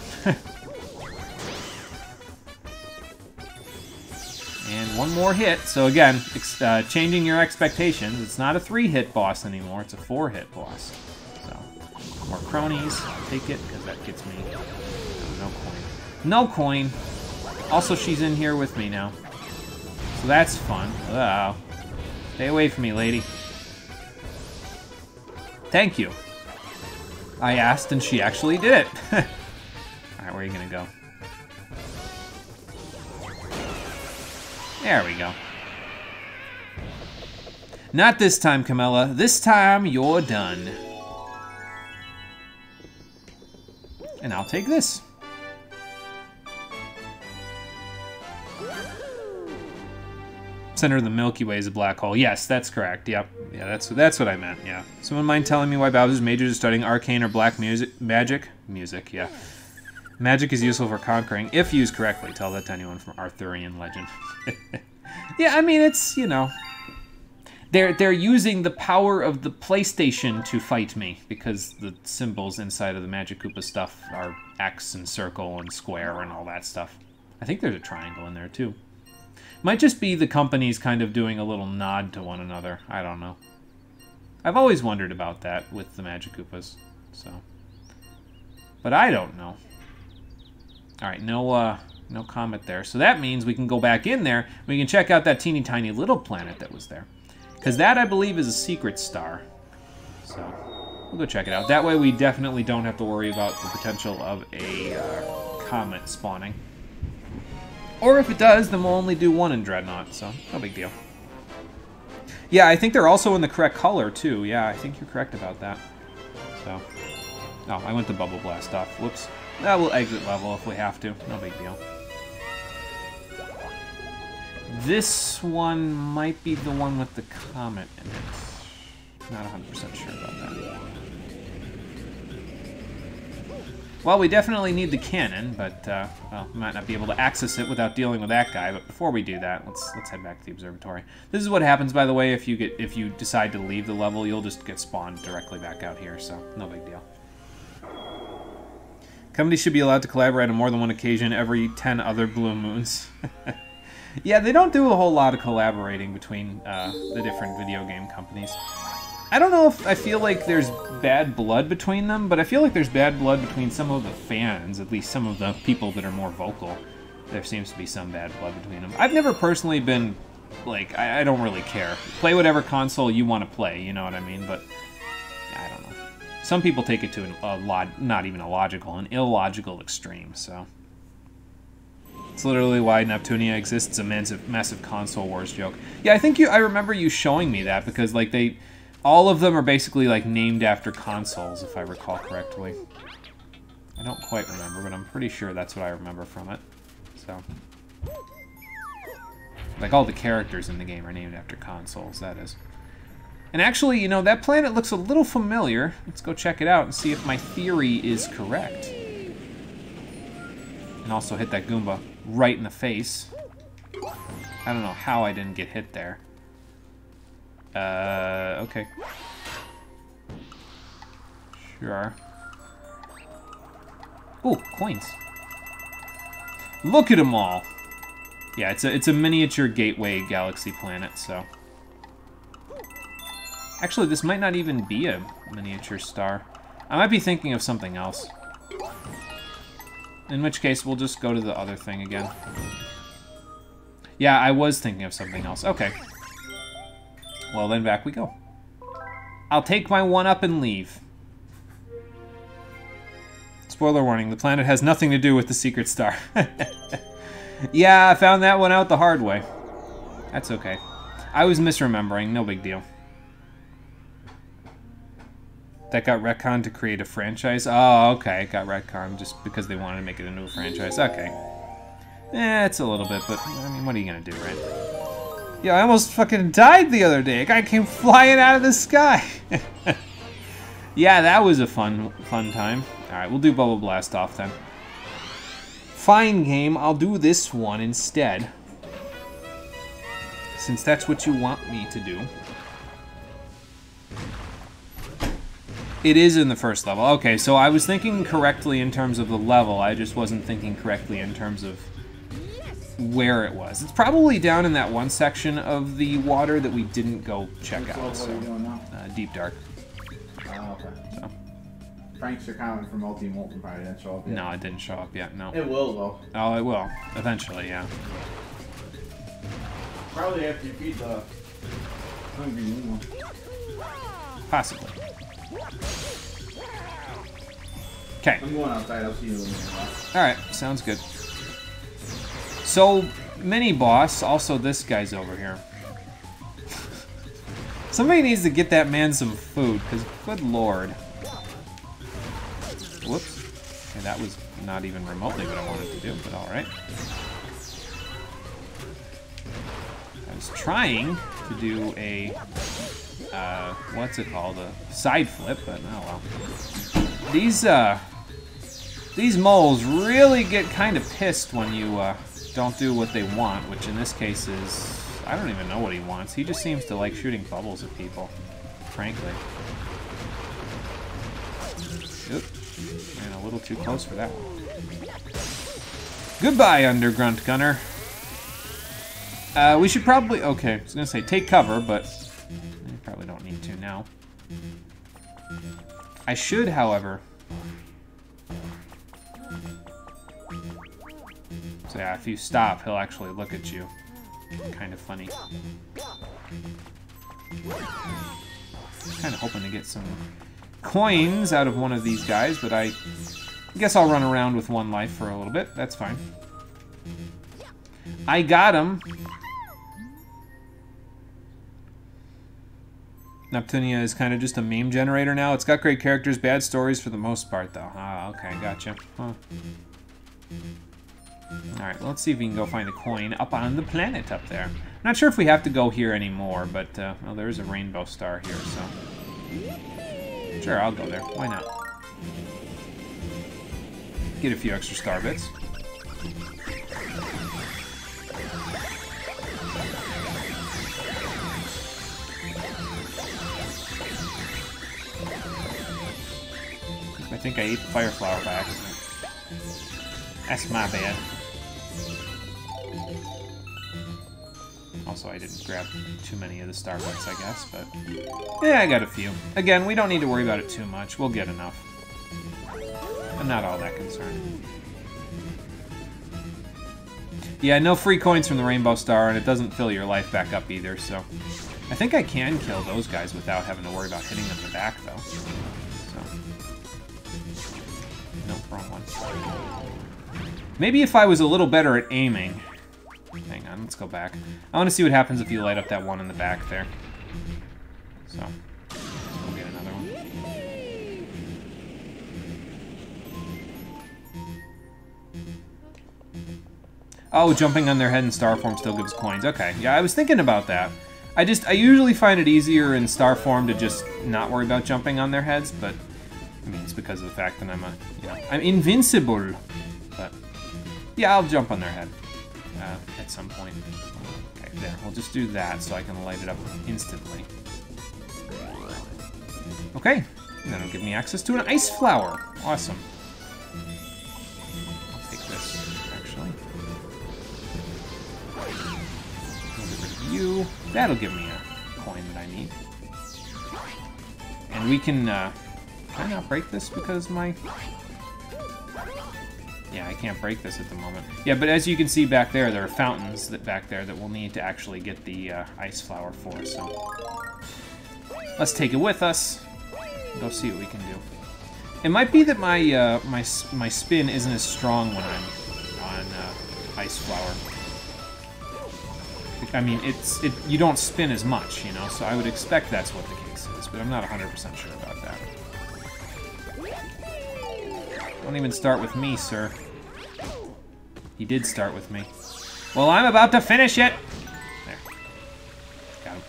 And 1 more hit. So again, changing your expectations. It's not a 3-hit boss anymore. It's a 4-hit boss. So, more cronies. I'll take it, because that gets me no coin. No coin. Also, she's in here with me now. So that's fun. Oh. Stay away from me, lady. Thank you. I asked, and she actually did it. Alright, where are you gonna go? There we go. Not this time, Camilla. This time, you're done. And I'll take this. Center of the Milky Way is a black hole. Yes, that's correct. Yep. Yeah, that's what I meant. Yeah. Someone mind telling me why Bowser's majors are studying arcane or black magic? Music, yeah. Magic is useful for conquering, if used correctly. Tell that to anyone from Arthurian legend. Yeah, I mean, it's, you know... They're using the power of the PlayStation to fight me, because the symbols inside of the Magic Koopa stuff are X and circle and square and all that stuff. I think there's a triangle in there, too. Might just be the companies kind of doing a little nod to one another. I don't know. I've always wondered about that with the Magic Koopas, so... But I don't know. Alright, no comet there. So that means we can go back in there, we can check out that teeny tiny little planet that was there. Because that, I believe, is a secret star. So, we'll go check it out. That way we definitely don't have to worry about the potential of a comet spawning. Or if it does, then we'll only do 1 in Dreadnought, so no big deal. Yeah, I think they're also in the correct color, too. Yeah, I think you're correct about that. So, oh, I went to Bubble Blast off. Whoops. We'll exit level if we have to. No big deal. This one might be the one with the comet in it. Not 100% sure about that. Well, we definitely need the cannon, but well, we might not be able to access it without dealing with that guy. But before we do that, let's head back to the observatory. This is what happens, by the way, if you decide to leave the level, you'll just get spawned directly back out here. So no big deal. Companies should be allowed to collaborate on more than one occasion every 10 other blue moons. Yeah, they don't do a whole lot of collaborating between the different video game companies. I don't know if I feel like there's bad blood between them, but I feel like there's bad blood between some of the fans, at least some of the people that are more vocal. There seems to be some bad blood between them. I've never personally been, like, I don't really care. Play whatever console you want to play, you know what I mean? But, I don't know. Some people take it to not even a logical, an illogical extreme, so... It's literally why Neptunia exists, a massive console wars joke. Yeah, I think I remember you showing me that, because, like, all of them are basically, like, named after consoles, if I recall correctly. I don't quite remember, but I'm pretty sure that's what I remember from it. So. Like, all the characters in the game are named after consoles, that is. And actually, you know, that planet looks a little familiar. Let's go check it out and see if my theory is correct. And also hit that Goomba right in the face. I don't know how I didn't get hit there. Okay. Sure. Ooh, coins. Look at them all. Yeah, it's a miniature gateway galaxy planet, so. Actually, this might not even be a miniature star. I might be thinking of something else. In which case, we'll just go to the other thing again. Yeah, I was thinking of something else. Okay. Well, then back we go. I'll take my one-up and leave. Spoiler warning, the planet has nothing to do with the secret star. Yeah, I found that one out the hard way. That's okay. I was misremembering, no big deal. That got retconned to create a franchise? Oh, okay, it got retconned just because they wanted to make it into a franchise. Okay. It's a little bit, but, I mean, what are you gonna do, right? Yeah, I almost fucking died the other day. A guy came flying out of the sky. Yeah, that was a fun time. Alright, we'll do Bubble Blast off then. Fine, game, I'll do this one instead. Since that's what you want me to do. It is in the first level. Okay, so I was thinking correctly in terms of the level. I just wasn't thinking correctly in terms of where it was. It's probably down in that one section of the water that we didn't go check out. So, Deep Dark. Oh, okay. So. Franks are common for multi-molten probably didn't show up yet. No, it didn't show up yet, no. It will, though. Oh, it will. Eventually, yeah. Probably after you feed the hungry one. Possibly. Okay. I'm going outside. I'll see you in a minute. Alright, sounds good. So, mini-boss, also this guy's over here. Somebody needs to get that man some food, because good lord. Whoops. Okay, that was not even remotely what I wanted to do, but alright. I was trying to do a, what's it called? A side flip, but oh well. These moles really get kind of pissed when you, don't do what they want, which in this case is... I don't even know what he wants. He just seems to like shooting bubbles at people, frankly. Oop. Man, a little too close for that one. Goodbye, Undergrunt Gunner. We should probably... Okay, I was going to say take cover, but we probably don't need to now. I should, however... So yeah, if you stop, he'll actually look at you. Kind of funny. Kind of hoping to get some coins out of one of these guys, but I guess I'll run around with one life for a little bit. That's fine. I got him. Neptunia is kind of just a meme generator now. It's got great characters, bad stories for the most part, though. Ah, okay, gotcha. Huh. Alright, well, let's see if we can go find a coin up on the planet up there. I'm not sure if we have to go here anymore, but, well, there is a rainbow star here, so... Sure, I'll go there. Why not? Get a few extra star bits. I think I ate the fire flower by accident. That's my bad. Also, I didn't grab too many of the Starbucks, I guess, but... Yeah, I got a few. Again, we don't need to worry about it too much. We'll get enough. I'm not all that concerned. Yeah, no free coins from the Rainbow Star, and it doesn't fill your life back up either, so... I think I can kill those guys without having to worry about hitting them in the back, though. So... Nope, wrong one. Maybe if I was a little better at aiming... Hang on, let's go back. I want to see what happens if you light up that one in the back there. So, we'll get another one. Oh, jumping on their head in star form still gives coins. Okay, yeah, I was thinking about that. I usually find it easier in star form to just not worry about jumping on their heads, but I mean, it's because of the fact that I'm invincible. But yeah, I'll jump on their head at some point. Okay, there. We'll just do that so I can light it up instantly. Okay, and that'll give me access to an ice flower. Awesome. I'll take this, actually. I'll get rid of you. That'll give me a coin that I need. And we can, can I not break this because my... Yeah, I can't break this at the moment. Yeah, but as you can see back there are fountains back there that we'll need to actually get the ice flower for, so... Let's take it with us. Go see what we can do. It might be that my my spin isn't as strong when I'm on ice flower. I mean, you don't spin as much, you know, so I would expect that's what the case is, but I'm not 100% sure about that. Don't even start with me, sir. He did start with me. Well, I'm about to finish it! There. Got him.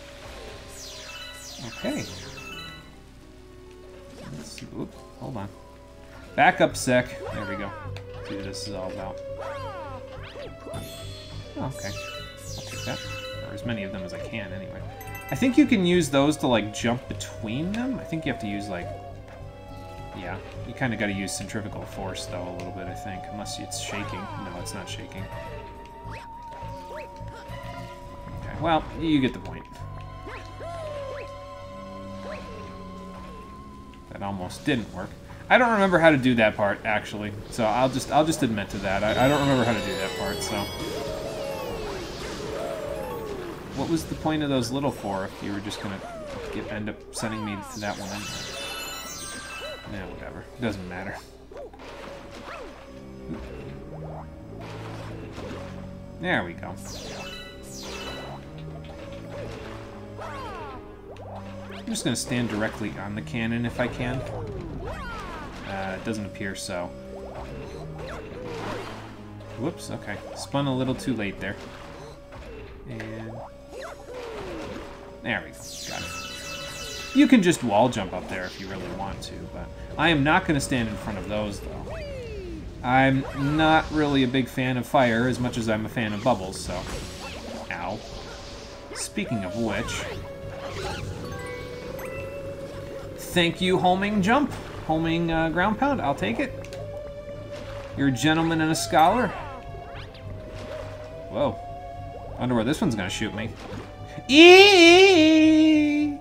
Okay. Let's see. Oops, hold on. Back up sec. There we go. See what this is all about. Oh, okay. I'll take that. Or as many of them as I can, anyway. I think you can use those to, like, jump between them. I think you have to use, like... Yeah, you kind of got to use centrifugal force, though, a little bit, I think. Unless it's shaking. No, it's not shaking. Okay, well, you get the point. That almost didn't work. I don't remember how to do that part, actually. So I'll just admit to that. I don't remember how to do that part, so... What was the point of those little for if you were just gonna end up sending me to that one anyway? Yeah, whatever. Doesn't matter. There we go. I'm just gonna stand directly on the cannon if I can. It doesn't appear so. Whoops, okay. Spun a little too late there. And... There we go. Got it. You can just wall jump up there if you really want to, but I am not going to stand in front of those, though. I'm not really a big fan of fire as much as I'm a fan of bubbles, so... Ow. Speaking of which... Thank you, homing jump. Homing ground pound, I'll take it. You're a gentleman and a scholar. Whoa. I wonder where this one's going to shoot me. Eeeeee!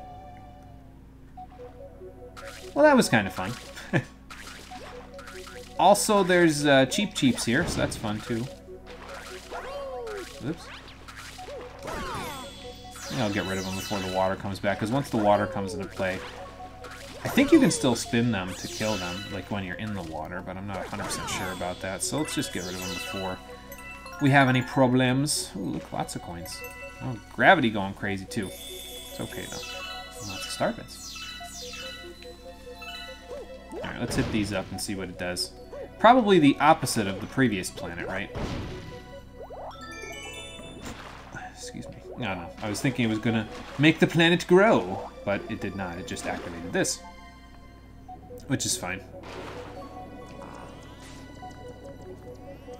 Well, that was kind of fun. Also, there's Cheep Cheeps here, so that's fun, too. Oops. I'll get rid of them before the water comes back, because once the water comes into play, I think you can still spin them to kill them, like when you're in the water, but I'm not 100% sure about that, so let's just get rid of them before we have any problems. Ooh, look, lots of coins. Oh, gravity going crazy, too. It's okay, though. Lots of star bits. Alright, let's hit these up and see what it does. Probably the opposite of the previous planet, right? Excuse me. No, I was thinking it was gonna make the planet grow, but it did not. It just activated this. Which is fine.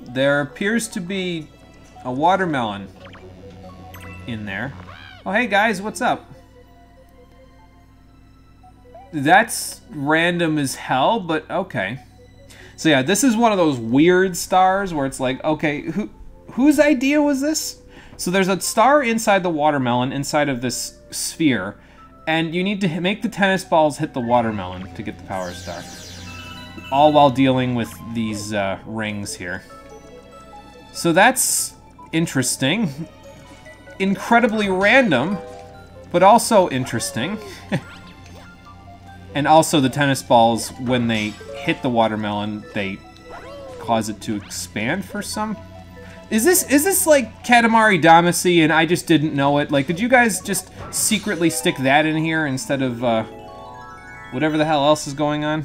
There appears to be a watermelon in there. Oh, hey guys, what's up? That's random as hell, but okay. So yeah, this is one of those weird stars where it's like, okay, whose idea was this? So there's a star inside the watermelon, inside of this sphere, and you need to make the tennis balls hit the watermelon to get the power star. All while dealing with these rings here. So that's interesting. Incredibly random, but also interesting. And also the tennis balls, when they hit the watermelon, they cause it to expand for some... Is this like Katamari Damacy and I just didn't know it? Like, did you guys just secretly stick that in here instead of whatever the hell else is going on?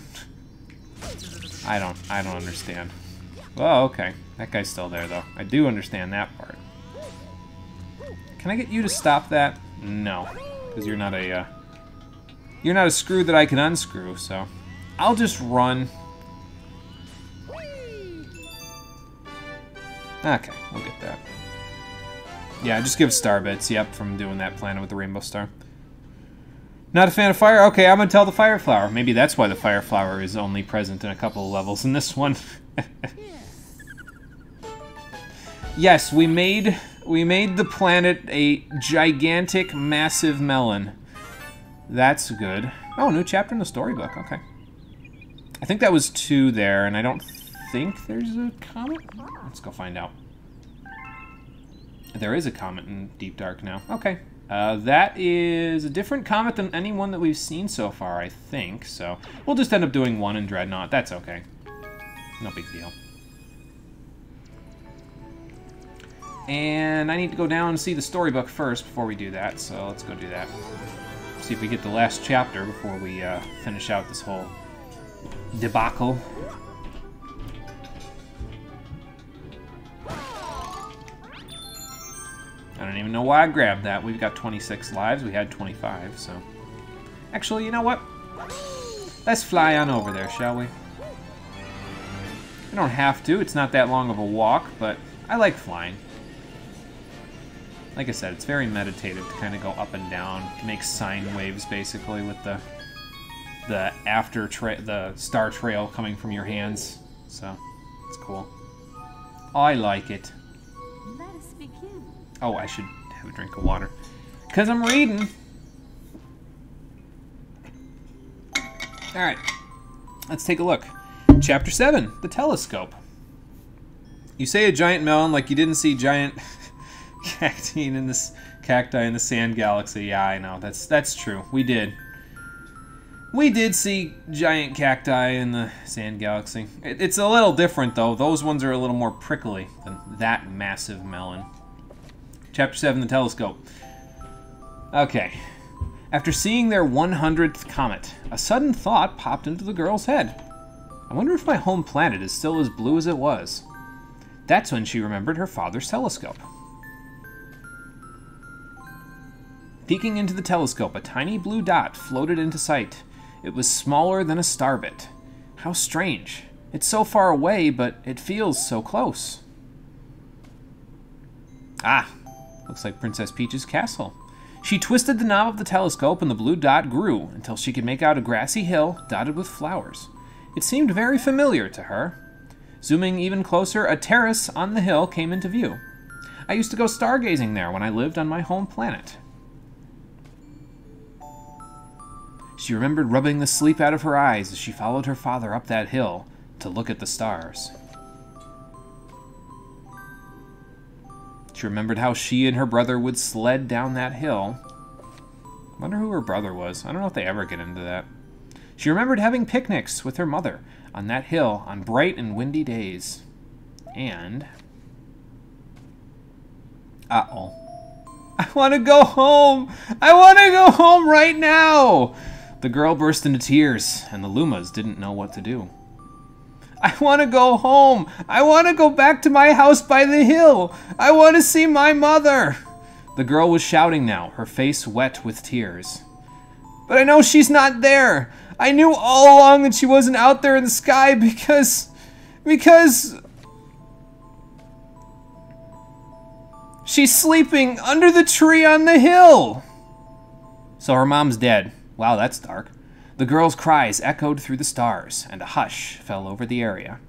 I don't understand. Oh, okay. That guy's still there, though. I do understand that part. Can I get you to stop that? No, because you're not a screw that I can unscrew. So I'll just run. Okay, we'll get that. Yeah, just give star bits. Yep, from doing that planet with the rainbow star. Not a fan of fire? Okay, I'm gonna tell the fire flower. Maybe that's why the fire flower is only present in a couple of levels in this one. Yes, we made the planet a gigantic, massive melon. That's good. Oh, new chapter in the storybook. Okay. I think that was 2 there, and I don't think there's a comet. Let's go find out. There is a comet in Deep Dark now. Okay. That is a different comet than any one that we've seen so far, I think. So we'll just end up doing 1 in Dreadnought. That's okay. No big deal. And I need to go down and see the storybook first before we do that, so let's go do that. See if we get the last chapter before we finish out this whole debacle. I don't even know why I grabbed that. We've got 26 lives. We had 25, so... Actually, you know what? Let's fly on over there, shall we? We don't have to. It's not that long of a walk, but I like flying. Like I said, it's very meditative to kind of go up and down, make sine waves basically with the star trail coming from your hands. So it's cool. I like it. Let us begin. Oh, I should have a drink of water because I'm reading. All right, let's take a look. Chapter 7, the telescope. You say a giant melon like you didn't see giant cacti in the sand galaxy. Yeah, I know. That's true. We did. We did see giant cacti in the sand galaxy. It's a little different though. Those ones are a little more prickly than that massive melon. Chapter 7, the telescope. Okay. After seeing their 100th comet, a sudden thought popped into the girl's head. I wonder if my home planet is still as blue as it was. That's when she remembered her father's telescope. Peeking into the telescope, a tiny blue dot floated into sight. It was smaller than a starbit. How strange. It's so far away, but it feels so close. Ah, looks like Princess Peach's castle. She twisted the knob of the telescope and the blue dot grew until she could make out a grassy hill dotted with flowers. It seemed very familiar to her. Zooming even closer, a terrace on the hill came into view. I used to go stargazing there when I lived on my home planet. She remembered rubbing the sleep out of her eyes as she followed her father up that hill to look at the stars. She remembered how she and her brother would sled down that hill. Wonder who her brother was. I don't know if they ever get into that. She remembered having picnics with her mother on that hill on bright and windy days. And... uh-oh. I want to go home! I want to go home right now! The girl burst into tears, and the Lumas didn't know what to do. I want to go home! I want to go back to my house by the hill! I want to see my mother! The girl was shouting now, her face wet with tears. But I know she's not there! I knew all along that she wasn't out there in the sky because... she's sleeping under the tree on the hill! So her mom's dead. Wow, that's dark. The girl's cries echoed through the stars, and a hush fell over the area.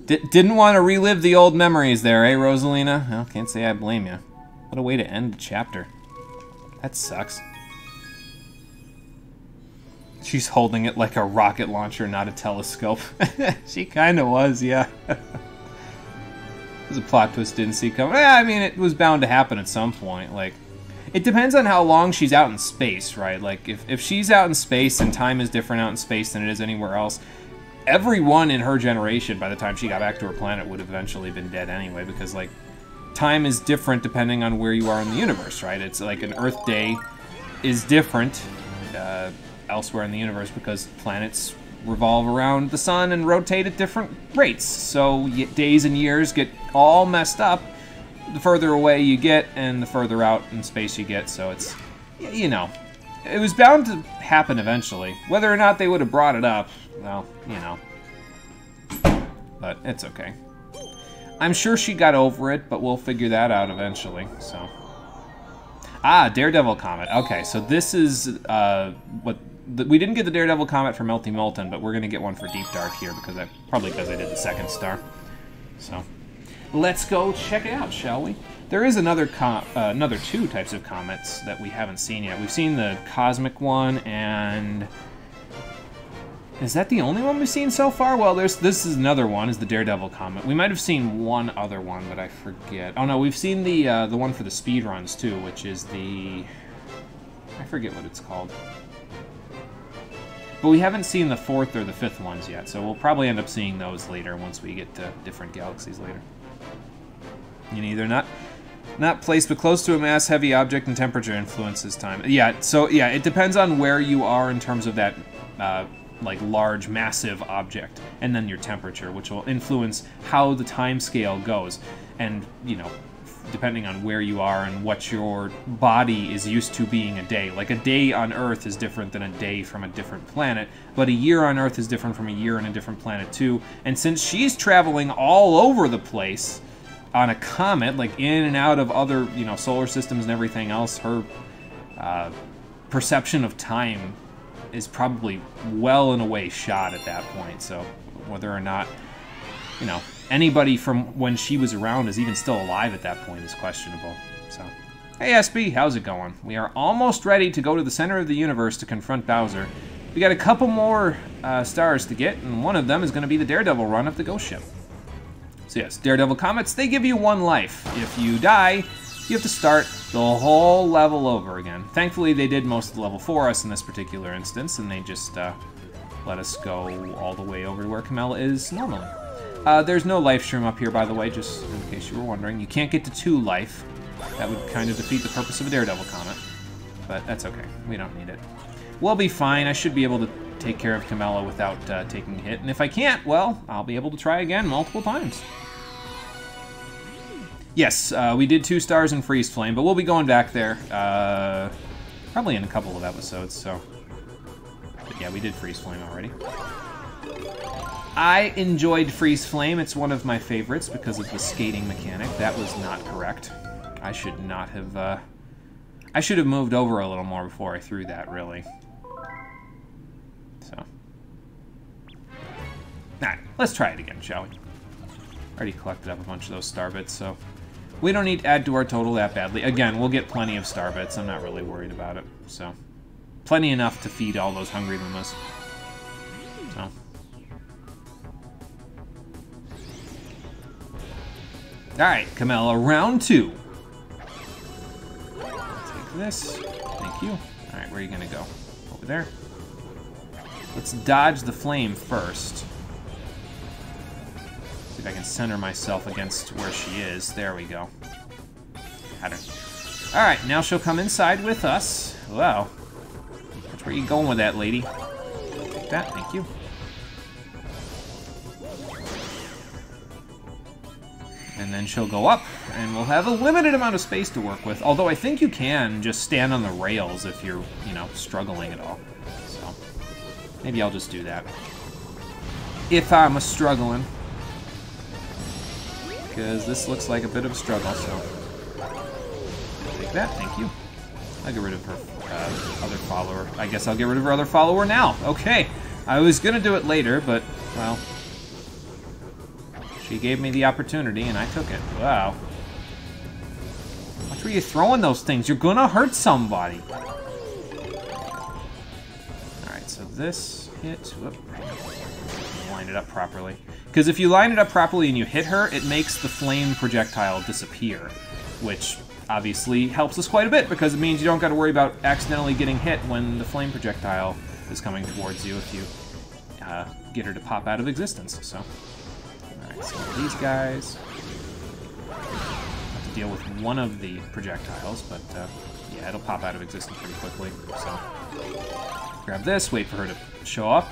Didn't want to relive the old memories there, eh, Rosalina? Well, can't say I blame you. What a way to end the chapter. That sucks. She's holding it like a rocket launcher, not a telescope. She kind of was, yeah. It was a plot twist didn't see coming. I mean, it was bound to happen at some point. Like, it depends on how long she's out in space, right? Like, if she's out in space and time is different out in space than it is anywhere else, everyone in her generation, by the time she got back to her planet, would have eventually been dead anyway, because, like, time is different depending on where you are in the universe, right? It's like an Earth day is different elsewhere in the universe because planets revolve around the sun and rotate at different rates. So days and years get all messed up the further away you get and the further out in space you get. So it's, you know, it was bound to happen eventually. Whether or not they would have brought it up, well, you know. But it's okay. I'm sure she got over it, but we'll figure that out eventually, so. Ah, Daredevil Comet. Okay, so this is we didn't get the Daredevil Comet for Melty Molten, but we're going to get one for Deep Dark here, probably because I did the second star. So, let's go check it out, shall we? There is another two types of comets that we haven't seen yet. We've seen the Cosmic one, and... Is that the only one we've seen so far? Well, this is another one, is the Daredevil Comet. We might have seen one other one, but I forget. Oh no, we've seen the one for the speed runs too, which is the... I forget what it's called. But we haven't seen the fourth or the fifth ones yet, so we'll probably end up seeing those later once we get to different galaxies later. You neither not placed, but close to a mass, heavy object, and temperature influences time. Yeah, so yeah, it depends on where you are in terms of that... like large, massive object, and then your temperature, which will influence how the time scale goes. And, you know, depending on where you are and what your body is used to being a day. Like, a day on Earth is different than a day from a different planet, but a year on Earth is different from a year on a different planet, too. And since she's traveling all over the place on a comet, like in and out of other, you know, solar systems and everything else, her perception of time is probably well and away shot at that point. So whether or not, you know, anybody from when she was around is even still alive at that point is questionable. So, hey SB, how's it going? We are almost ready to go to the center of the universe to confront Bowser. We got a couple more stars to get, and one of them is going to be the Daredevil run of the Ghost Ship. So yes, Daredevil Comets, they give you 1 life. If you die, you have to start the whole level over again. Thankfully, they did most of the level for us in this particular instance, and they just let us go all the way over to where Camilla is normally. There's no life stream up here, by the way, just in case you were wondering. You can't get to 2 life. That would kind of defeat the purpose of a Daredevil Comet, but that's okay. We don't need it. We'll be fine. I should be able to take care of Camilla without taking a hit, and if I can't, well, I'll be able to try again multiple times. Yes, we did 2 stars in Freeze Flame, but we'll be going back there probably in a couple of episodes, so... But yeah, we did Freeze Flame already. I enjoyed Freeze Flame. It's one of my favorites because of the skating mechanic. That was not correct. I should not have... I should have moved over a little more before I threw that, really. So... Alright, let's try it again, shall we? Already collected up a bunch of those star bits, so... We don't need to add to our total that badly. Again, we'll get plenty of star bits. I'm not really worried about it. So, plenty enough to feed all those hungry Lumas. So. Alright, Camilla, round 2. Take this. Thank you. Alright, where are you going to go? Over there. Let's dodge the flame first. See if I can center myself against where she is. There we go. Got her. Alright, now she'll come inside with us. Wow. Which way are you going with that, lady? Take that, thank you. And then she'll go up, and we'll have a limited amount of space to work with. Although I think you can just stand on the rails if you're, you know, struggling at all. So, maybe I'll just do that. If I'm struggling. Because this looks like a bit of a struggle, so... Take that, thank you. I'll get rid of her other follower. I guess I'll get rid of her other follower now. Okay. I was gonna do it later, but, well... She gave me the opportunity, and I took it. Wow. Watch where you're throwing those things. You're gonna hurt somebody. Alright, so this hit... Whoop. Line it up properly. Because if you line it up properly and you hit her, it makes the flame projectile disappear, which obviously helps us quite a bit because it means you don't got to worry about accidentally getting hit when the flame projectile is coming towards you if you get her to pop out of existence. So, alright, so these guys have to deal with one of the projectiles, but yeah, it'll pop out of existence pretty quickly. So, grab this, wait for her to show up.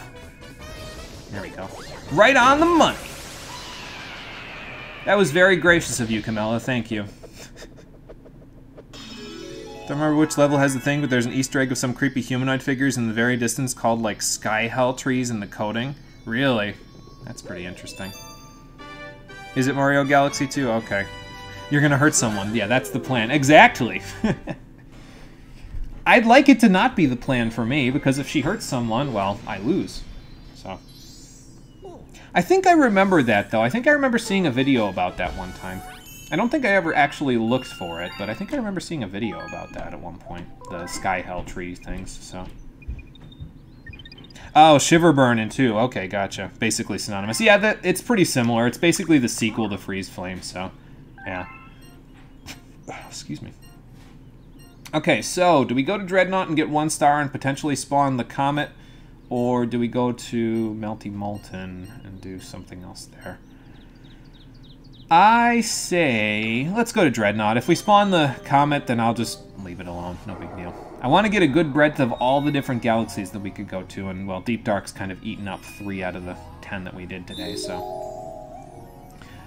There we go. Right on the money. That was very gracious of you, Camilla. Thank you. Don't remember which level has the thing, but there's an Easter egg of some creepy humanoid figures in the very distance called, like, sky hell trees in the coding. Really? That's pretty interesting. Is it Mario Galaxy 2? Okay. You're gonna hurt someone. Yeah, that's the plan. Exactly! I'd like it to not be the plan for me, because if she hurts someone, well, I lose. So. I think I remember that, though. I think I remember seeing a video about that one time. I don't think I ever actually looked for it, but I think I remember seeing a video about that at one point. The Sky Hell tree things, so. Oh, Shiver Burn in 2. Okay, gotcha. Basically synonymous. Yeah, it's pretty similar. It's basically the sequel to Freeze Flame, so. Yeah. Excuse me. Okay, so, do we go to Dreadnought and get 1 star and potentially spawn the Comet? Or do we go to Melty Molten and do something else there? I say, let's go to Dreadnought. If we spawn the Comet, then I'll just leave it alone. No big deal. I want to get a good breadth of all the different galaxies that we could go to, and, well, Deep Dark's kind of eaten up 3 out of the 10 that we did today, so.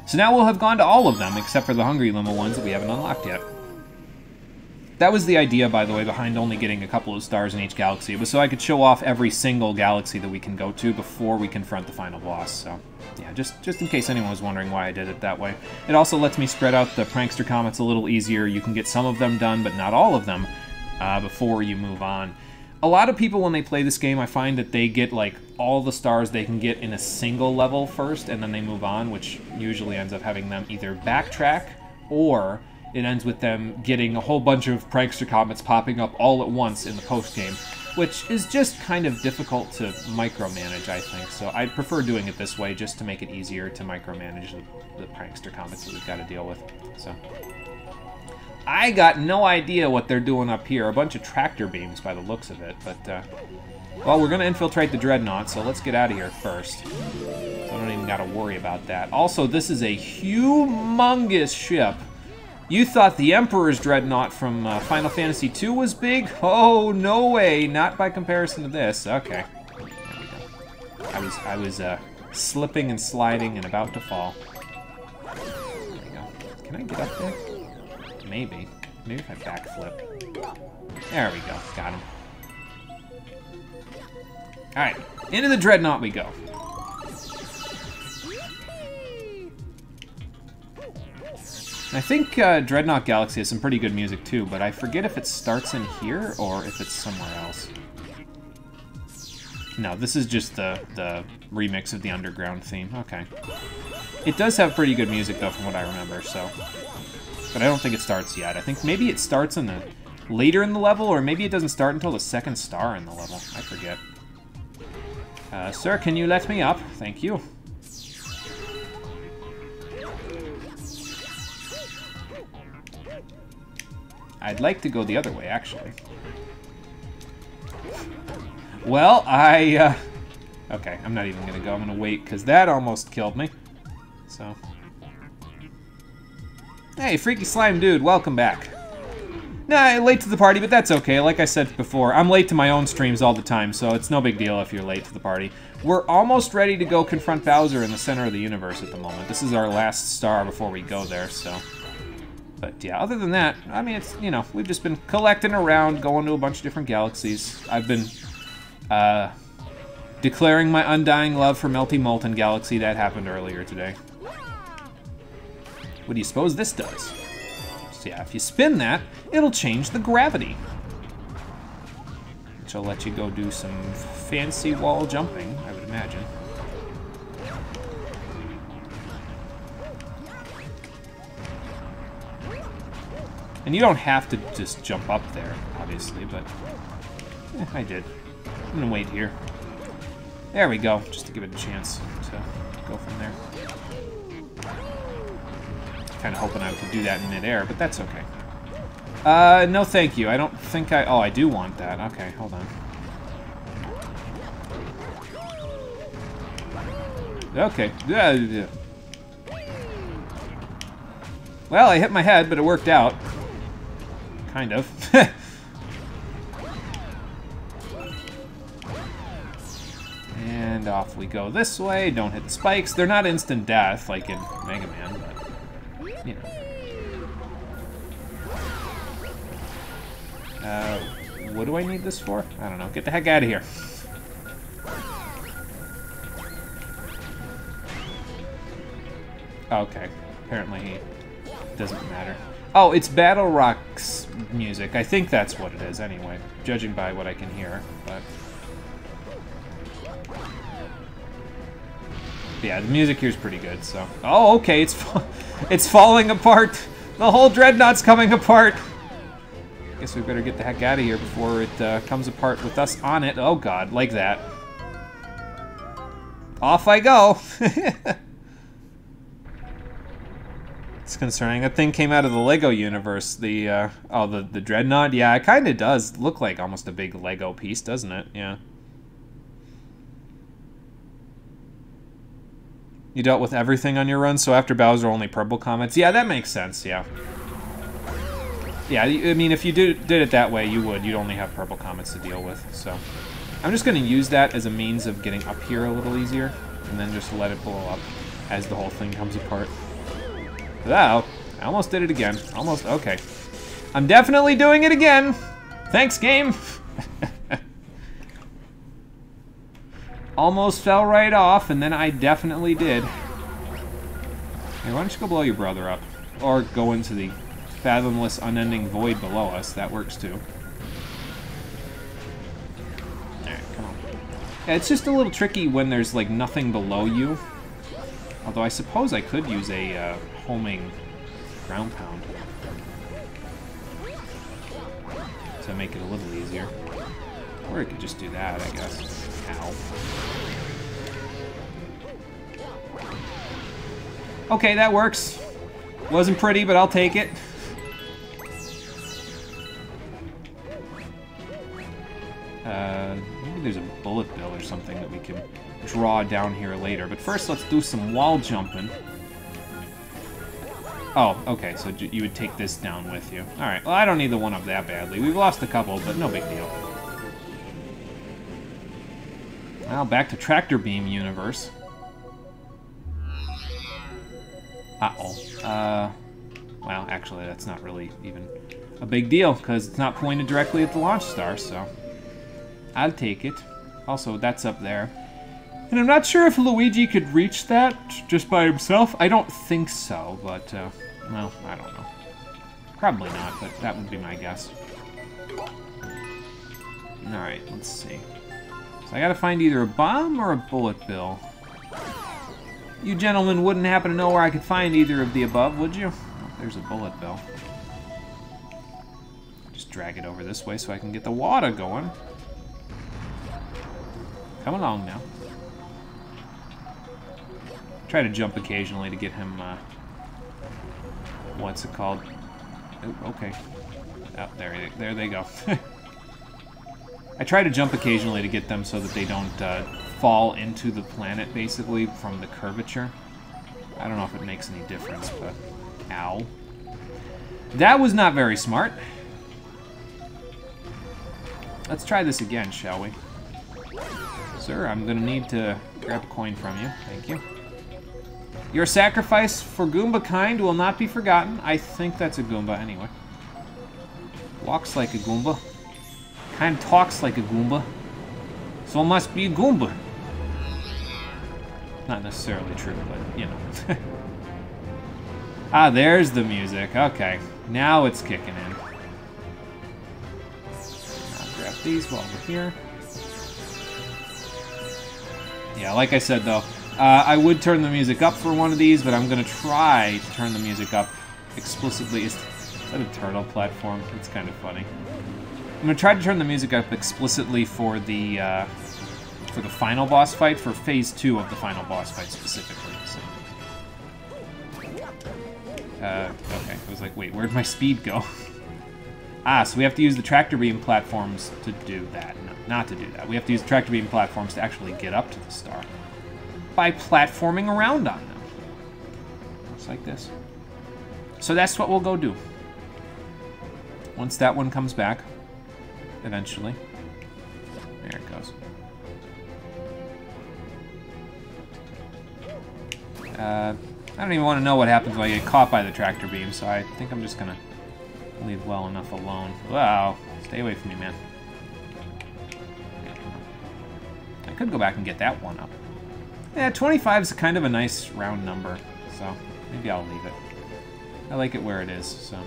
So now we'll have gone to all of them, except for the Hungry Limo ones that we haven't unlocked yet. That was the idea, by the way, behind only getting a couple of stars in each galaxy. It was so I could show off every single galaxy that we can go to before we confront the final boss, so. Yeah, just in case anyone was wondering why I did it that way. It also lets me spread out the Prankster Comets a little easier. You can get some of them done, but not all of them, before you move on. A lot of people, when they play this game, I find that they get, like, all the stars they can get in a single level first, and then they move on, which usually ends up having them either backtrack, or it ends with them getting a whole bunch of Prankster Comets popping up all at once in the post-game, which is just kind of difficult to micromanage, I think. So I prefer doing it this way, just to make it easier to micromanage the Prankster Comets that we've got to deal with. So I got no idea what they're doing up here. A bunch of tractor beams by the looks of it, but, well, we're going to infiltrate the Dreadnought, so let's get out of here first. So I don't even got to worry about that. Also, this is a humongous ship. You thought the Emperor's Dreadnought from Final Fantasy II was big? Oh, no way. Not by comparison to this. Okay. There we go. I was slipping and sliding and about to fall. There we go. Can I get up there? Maybe. Maybe if I backflip. There we go. Got him. Alright. Into the Dreadnought we go. I think Dreadnought Galaxy has some pretty good music too, but I forget if it starts in here or if it's somewhere else. No, this is just the remix of the Underground theme. Okay. It does have pretty good music though, from what I remember, so. But I don't think it starts yet. I think maybe it starts in the later in the level, or maybe it doesn't start until the 2nd star in the level. I forget. Sir, can you let me up? Thank you. I'd like to go the other way, actually. Well, okay, I'm not even gonna go. I'm gonna wait, because that almost killed me. So. Hey, Freaky Slime Dude, welcome back. Nah, late to the party, but that's okay. Like I said before, I'm late to my own streams all the time, so it's no big deal if you're late to the party. We're almost ready to go confront Bowser in the center of the universe at the moment. This is our last star before we go there, so. But yeah, other than that, I mean, it's, you know, we've just been collecting around, going to a bunch of different galaxies. I've been declaring my undying love for Melty Molten Galaxy. That happened earlier today. What do you suppose this does? So yeah, if you spin that, it'll change the gravity. Which will let you go do some fancy wall jumping, I would imagine. And you don't have to just jump up there, obviously, but I did. I'm gonna wait here. There we go, just to give it a chance to go from there. Kind of hoping I could do that in midair, but that's okay. No thank you. I don't think I... Oh, I do want that. Okay, hold on. Okay. Well, I hit my head, but it worked out. Kind of. And And off we go this way. Don't hit the spikes. They're not instant death like in Mega Man, but, you know. What do I need this for? I don't know. Get the heck out of here. Okay. Apparently he doesn't matter. Oh, it's Battle Rock's music. I think that's what it is anyway, judging by what I can hear, but... Yeah, the music here's pretty good, so... Oh, okay, it's falling apart! The whole Dreadnought's coming apart! Guess we better get the heck out of here before it comes apart with us on it. Oh god, like that. Off I go! It's concerning. That thing came out of the Lego universe. The Dreadnought? Yeah, it kind of does look like almost a big Lego piece, doesn't it? Yeah. You dealt with everything on your run, so after Bowser, only purple comets. Yeah, that makes sense, yeah. Yeah, I mean, if you did it that way, you would. You'd only have purple comets to deal with, so. I'm just going to use that as a means of getting up here a little easier, and then just let it blow up as the whole thing comes apart. Wow, I almost did it again. Almost, okay. I'm definitely doing it again! Thanks, game! Almost fell right off, and then I definitely did. Hey, why don't you go blow your brother up? Or go into the fathomless, unending void below us. That works, too. Alright, come on. Yeah, it's just a little tricky when there's, like, nothing below you. Although I suppose I could use a, homing ground pound to make it a little easier. Or I could just do that, I guess. Ow. Okay, that works. Wasn't pretty, but I'll take it. Maybe there's a bullet bill or something that we can draw down here later. But first, let's do some wall jumping. Oh, okay, so you would take this down with you. Alright, well, I don't need the one-up that badly. We've lost a couple, but no big deal. Well, back to Tractor Beam universe. Uh-oh. Well, actually, that's not really even a big deal, because it's not pointed directly at the launch star, so... I'll take it. Also, that's up there. And I'm not sure if Luigi could reach that just by himself. I don't think so, but, well, I don't know. Probably not, but that would be my guess. Alright, let's see. So I gotta find either a bomb or a bullet bill. You gentlemen wouldn't happen to know where I could find either of the above, would you? Oh, there's a bullet bill. Just drag it over this way so I can get the water going. Come along now. Try to jump occasionally to get him, what's it called? Oh, okay. Oh, there they go. I try to jump occasionally to get them so that they don't fall into the planet, basically, from the curvature. I don't know if it makes any difference, but... Ow. That was not very smart. Let's try this again, shall we? Sir, I'm gonna need to grab a coin from you. Thank you. Your sacrifice for Goomba kind will not be forgotten. I think that's a Goomba anyway. Walks like a Goomba. Kind of talks like a Goomba. So must be a Goomba. Not necessarily true, but, you know. Ah, there's the music. Okay. Now it's kicking in. I'll grab these while we're here. Yeah, like I said, though, I would turn the music up for one of these, but I'm going to try to turn the music up explicitly. Is that a turtle platform? It's kind of funny. I'm going to try to turn the music up explicitly for the final boss fight, for Phase 2 of the final boss fight specifically. So. Okay, I was like, wait, where'd my speed go? Ah, so we have to use the tractor beam platforms to do that. No, not to do that. We have to use the tractor beam platforms to actually get up to the star. By platforming around on them. Just like this. So that's what we'll go do. Once that one comes back, eventually. There it goes. I don't even want to know what happens when I get caught by the tractor beam, so I think I'm just gonna leave well enough alone. Wow, stay away from me, man. I could go back and get that one up. Yeah, 25 is kind of a nice round number, so maybe I'll leave it. I like it where it is, so.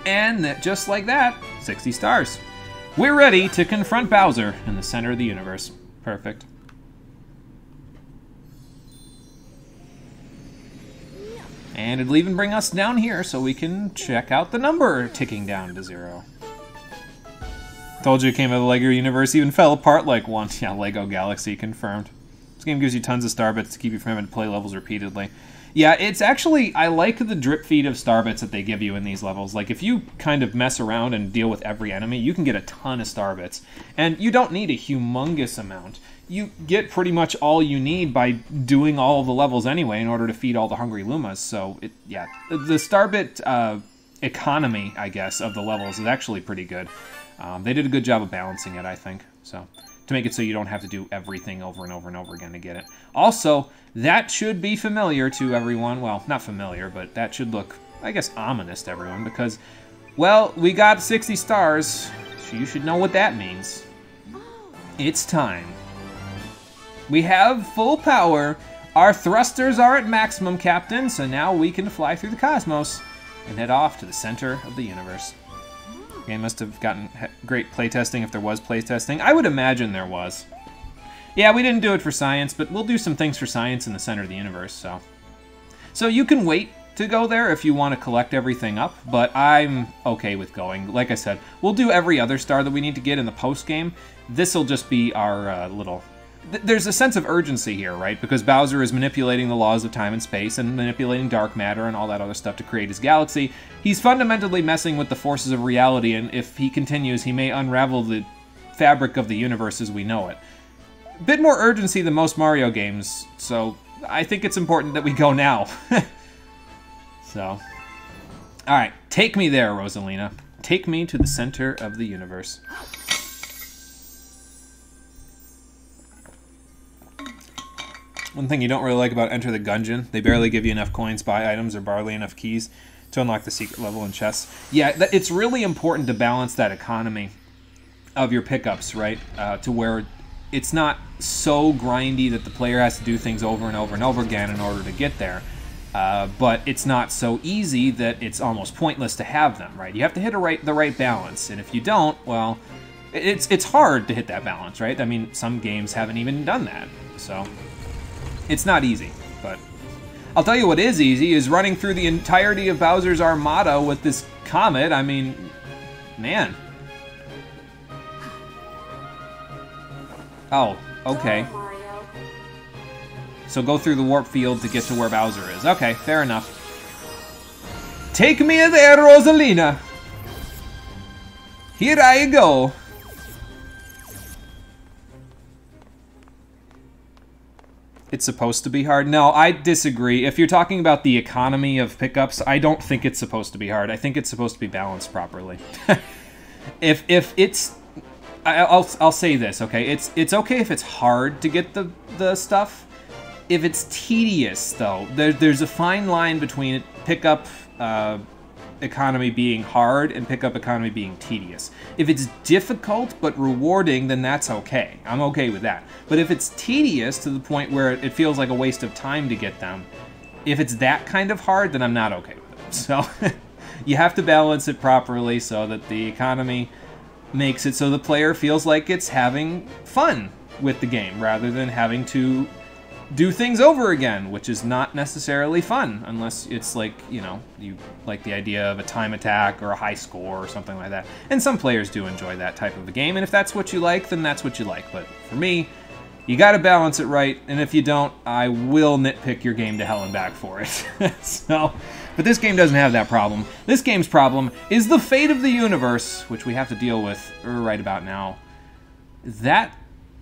And just like that, 60 stars. We're ready to confront Bowser in the center of the universe. Perfect. And it'll even bring us down here so we can check out the number ticking down to 0. Told you it came out of the LEGO universe, even fell apart like one. Yeah, LEGO Galaxy confirmed. This game gives you tons of star bits to keep you from having to play levels repeatedly. Yeah, it's actually, I like the drip feed of star bits that they give you in these levels. Like, if you kind of mess around and deal with every enemy, you can get a ton of star bits. And you don't need a humongous amount. You get pretty much all you need by doing all of the levels anyway in order to feed all the hungry Lumas. So, yeah, the star bit economy, I guess, of the levels is actually pretty good. They did a good job of balancing it, I think, so to make it so you don't have to do everything over and over and over again to get it. Also, that should be familiar to everyone. Well, not familiar, but that should look, I guess, ominous to everyone because, well, we got 60 stars, so you should know what that means. It's time. We have full power. Our thrusters are at maximum, Captain, so now we can fly through the cosmos and head off to the center of the universe. The game must have gotten great playtesting if there was playtesting. I would imagine there was. Yeah, we didn't do it for science, but we'll do some things for science in the center of the universe, so. So you can wait to go there if you want to collect everything up, but I'm okay with going. Like I said, we'll do every other star that we need to get in the post-game. This'll just be our little... There's a sense of urgency here, right? Because Bowser is manipulating the laws of time and space and manipulating dark matter and all that other stuff to create his galaxy. He's fundamentally messing with the forces of reality, and if he continues, he may unravel the fabric of the universe as we know it. A bit more urgency than most Mario games, so I think it's important that we go now. So, alright, take me there, Rosalina. Take me to the center of the universe. One thing you don't really like about Enter the Gungeon, they barely give you enough coins, buy items, or barely enough keys to unlock the secret level in chests. Yeah, it's really important to balance that economy of your pickups, right? To where it's not so grindy that the player has to do things over and over and over again in order to get there. But it's not so easy that it's almost pointless to have them, right? You have to hit the right balance, and if you don't, well, it's hard to hit that balance, right? I mean, some games haven't even done that, so... It's not easy, but I'll tell you what is easy is running through the entirety of Bowser's Armada with this comet. I mean, man. Oh, okay. So go through the warp field to get to where Bowser is. Okay, fair enough. Take me there, Rosalina. Here I go. It's supposed to be hard. No, I disagree. If you're talking about the economy of pickups, I don't think it's supposed to be hard. I think it's supposed to be balanced properly. if it's... I'll say this, okay? It's okay if it's hard to get the stuff. If it's tedious, though, there's a fine line between pickup economy being hard and pickup economy being tedious. If it's difficult but rewarding, then that's okay. I'm okay with that. But if it's tedious to the point where it feels like a waste of time to get them, if it's that kind of hard, then I'm not okay with it. So you have to balance it properly so that the economy makes it so the player feels like it's having fun with the game rather than having to do things over again, which is not necessarily fun unless it's like, you know, you like the idea of a time attack or a high score or something like that. And some players do enjoy that type of a game, and if that's what you like, then that's what you like. But for me, you gotta balance it right, and if you don't, I will nitpick your game to hell and back for it. So, but this game doesn't have that problem. This game's problem is the fate of the universe, which we have to deal with right about now. That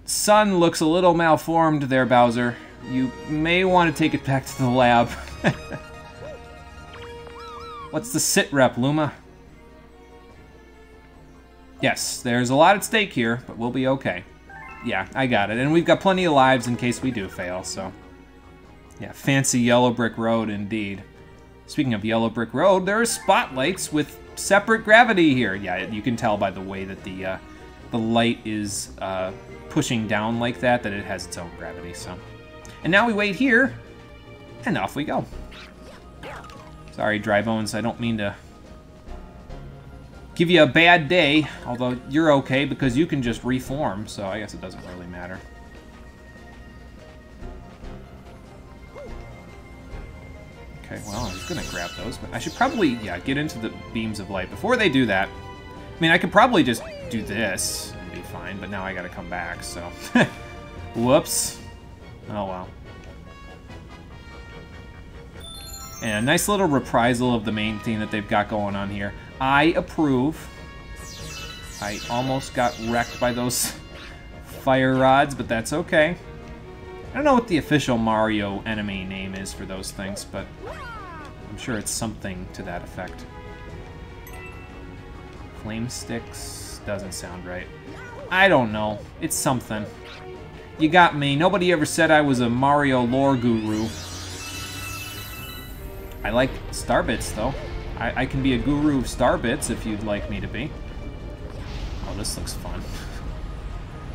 sun looks a little malformed there, Bowser. You may want to take it back to the lab. What's the sit rep, Luma? Yes, there's a lot at stake here, but we'll be okay. Yeah, I got it. And we've got plenty of lives in case we do fail, so Yeah, fancy yellow brick road indeed. Speaking of yellow brick road, there are spotlights with separate gravity here. Yeah, you can tell by the way that the light is pushing down like that it has its own gravity. So, and now we wait here, and off we go. Sorry, Dry Bones, I don't mean to give you a bad day, although you're okay because you can just reform, so I guess it doesn't really matter. Okay, well, I was gonna grab those, but I should probably, yeah, get into the beams of light. Before they do that, I mean, I could probably just do this and be fine, but now I gotta come back, so. Whoops. Oh, well. And a nice little reprisal of the main theme that they've got going on here. I approve. I almost got wrecked by those fire rods, but that's okay. I don't know what the official Mario enemy name is for those things, but I'm sure it's something to that effect. Flame sticks doesn't sound right. I don't know. It's something. You got me. Nobody ever said I was a Mario lore guru. I like Starbits, though. I can be a guru of Starbits if you'd like me to be. Oh, this looks fun.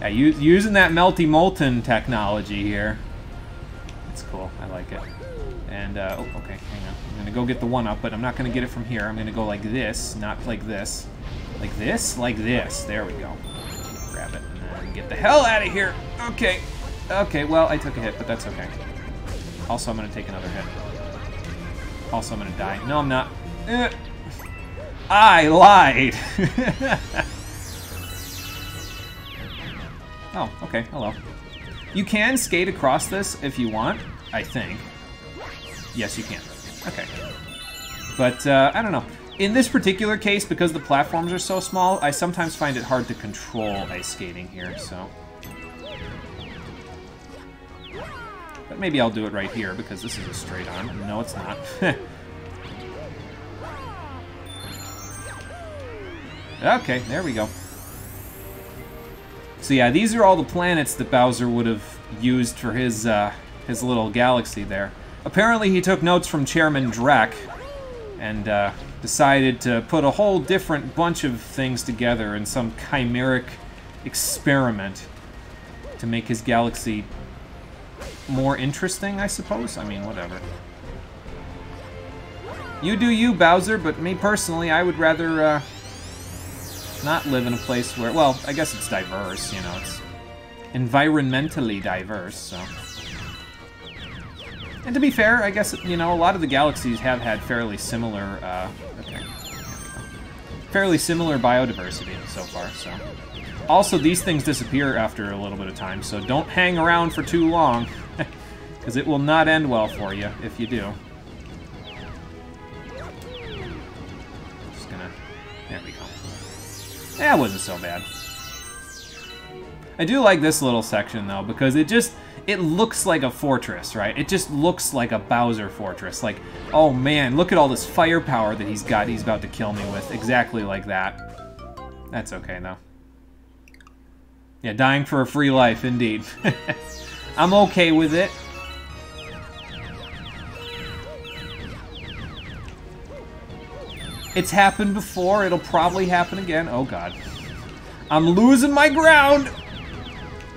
Yeah, using that Melty Molten technology here. It's cool. I like it. And, oh, okay, hang on. I'm going to go get the one-up, but I'm not going to get it from here. I'm going to go like this, not like this. Like this? Like this. There we go. Grab it, and then get the hell out of here. Okay. Okay, well, I took a hit, but that's okay. Also, I'm going to take another hit. Also, I'm going to die. No, I'm not. I lied! Oh, okay, hello. You can skate across this if you want, I think. Yes, you can. Okay. But, I don't know. In this particular case, because the platforms are so small, I sometimes find it hard to control ice skating here, so... But maybe I'll do it right here, because this is a straight on. No, it's not. Okay, there we go. So yeah, these are all the planets that Bowser would have used for his little galaxy there. Apparently he took notes from Chairman Drek and decided to put a whole different bunch of things together in some chimeric experiment to make his galaxy more interesting, I suppose? I mean, whatever. You do you, Bowser, but me personally, I would rather not live in a place where, well, I guess it's diverse, you know, it's environmentally diverse, so. And to be fair, I guess, you know, a lot of the galaxies have had fairly similar, okay, fairly similar biodiversity so far, so. Also, these things disappear after a little bit of time, so don't hang around for too long, because it will not end well for you if you do. Just gonna, there we go. That wasn't so bad. I do like this little section, though, because it looks like a fortress, right? It just looks like a Bowser fortress. Like, oh man, look at all this firepower that he's got he's about to kill me with. Exactly like that. That's okay, though. Yeah, dying for a free life, indeed. I'm okay with it. It's happened before, it'll probably happen again. Oh god. I'm losing my ground!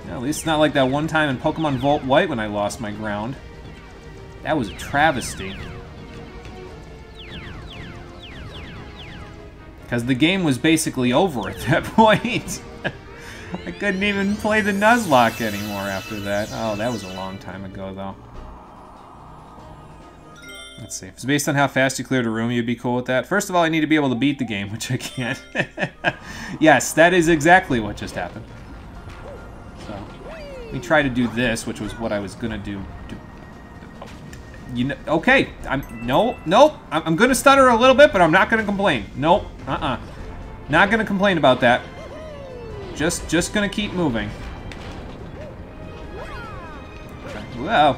Yeah, at least it's not like that one time in Pokemon Volt White when I lost my ground. That was a travesty. Because the game was basically over at that point. I couldn't even play the Nuzlocke anymore after that. Oh, that was a long time ago, though. Let's see. If it's based on how fast you cleared a room, you'd be cool with that. First of all, I need to be able to beat the game, which I can't. Yes, that is exactly what just happened. So, let me try to do this, which was what I was gonna do. You know, okay. Nope. I'm gonna stutter a little bit, but I'm not gonna complain. Nope. Not gonna complain about that. Just gonna keep moving. Okay. Whoa.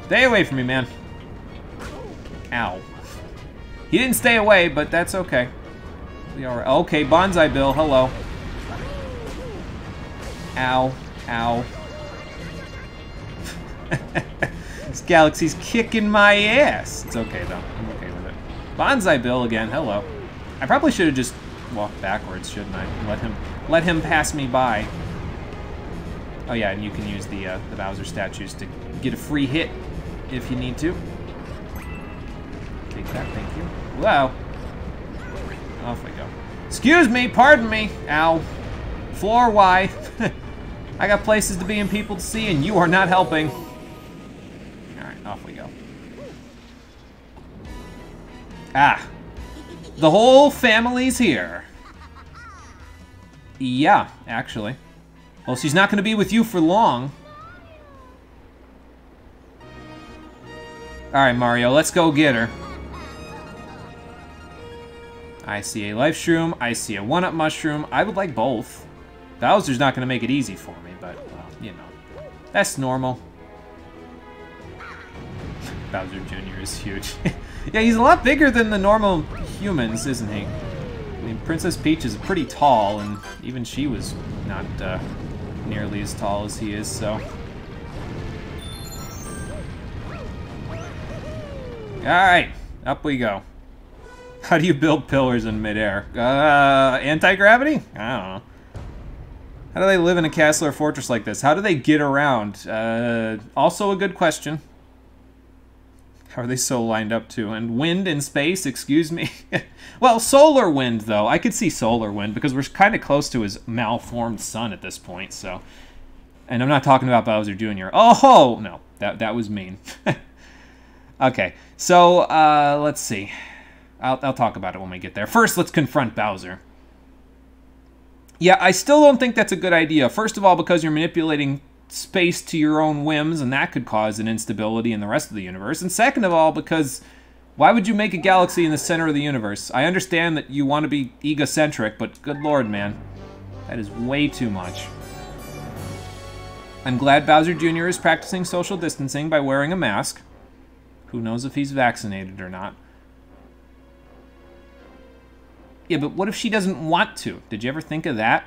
Stay away from me, man. Ow. He didn't stay away, but that's okay. Right. Okay, Bonsai Bill, hello. Ow. Ow. This galaxy's kicking my ass. It's okay, though. I'm okay with it. Bonsai Bill again. Hello. I probably should have just walked backwards, shouldn't I? Let him pass me by. Oh, yeah, and you can use the Bowser statues to get a free hit if you need to. Take that, thank you. Wow. Off we go. Excuse me, pardon me. Ow. Floor, why? I got places to be and people to see, and you are not helping. Alright, off we go. Ah. The whole family's here. Yeah, actually. Well, she's not going to be with you for long. Alright, Mario, let's go get her. I see a life shroom. I see a one-up mushroom. I would like both. Bowser's not going to make it easy for me, but, well, you know. That's normal. Bowser Jr. is huge. Yeah, he's a lot bigger than the normal humans, isn't he? I mean, Princess Peach is pretty tall, and even she was not nearly as tall as he is, so... Alright, up we go. How do you build pillars in midair? Anti-gravity? I don't know. How do they live in a castle or fortress like this? How do they get around? Also a good question. How are they so lined up too? And wind in space, excuse me? Well, solar wind, though. I could see solar wind because we're kind of close to his malformed sun at this point, so... And I'm not talking about Bowser Jr. Oh, no. That was mean. Okay, so, let's see. I'll talk about it when we get there. First, let's confront Bowser. Yeah, I still don't think that's a good idea. First of all, because you're manipulating space to your own whims, and that could cause an instability in the rest of the universe. And second of all, because why would you make a galaxy in the center of the universe? I understand that you want to be egocentric, but good lord, man. That is way too much. I'm glad Bowser Jr. is practicing social distancing by wearing a mask. Who knows if he's vaccinated or not. Yeah, but what if she doesn't want to? Did you ever think of that?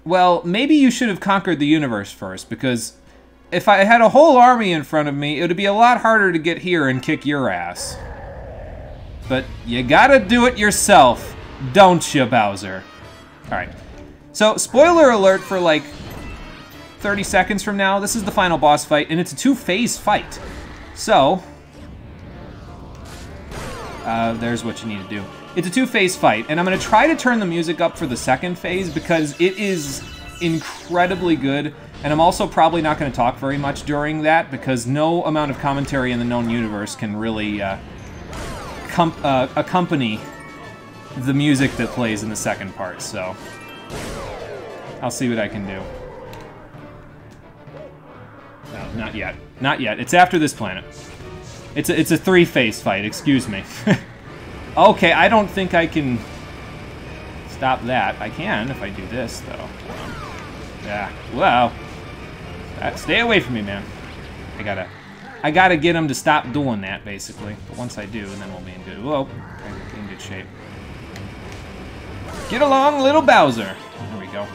Well, maybe you should have conquered the universe first, because if I had a whole army in front of me, it would be a lot harder to get here and kick your ass. But you gotta do it yourself, don't you, Bowser? Alright. So, spoiler alert for like 30 seconds from now, this is the final boss fight, and it's a two-phase fight. So, there's what you need to do. It's a two-phase fight, and I'm going to try to turn the music up for the second phase because it is incredibly good, and I'm also probably not going to talk very much during that because no amount of commentary in the known universe can really accompany the music that plays in the second part, so I'll see what I can do. No, not yet. Not yet. It's after this planet. It's a three-phase fight, excuse me. Okay, I don't think I can stop that. I can if I do this, though. Yeah, well. Stay away from me, man. I gotta get him to stop doing that, basically. But once I do, then we'll be in good, in good shape. Get along, little Bowser. There we go.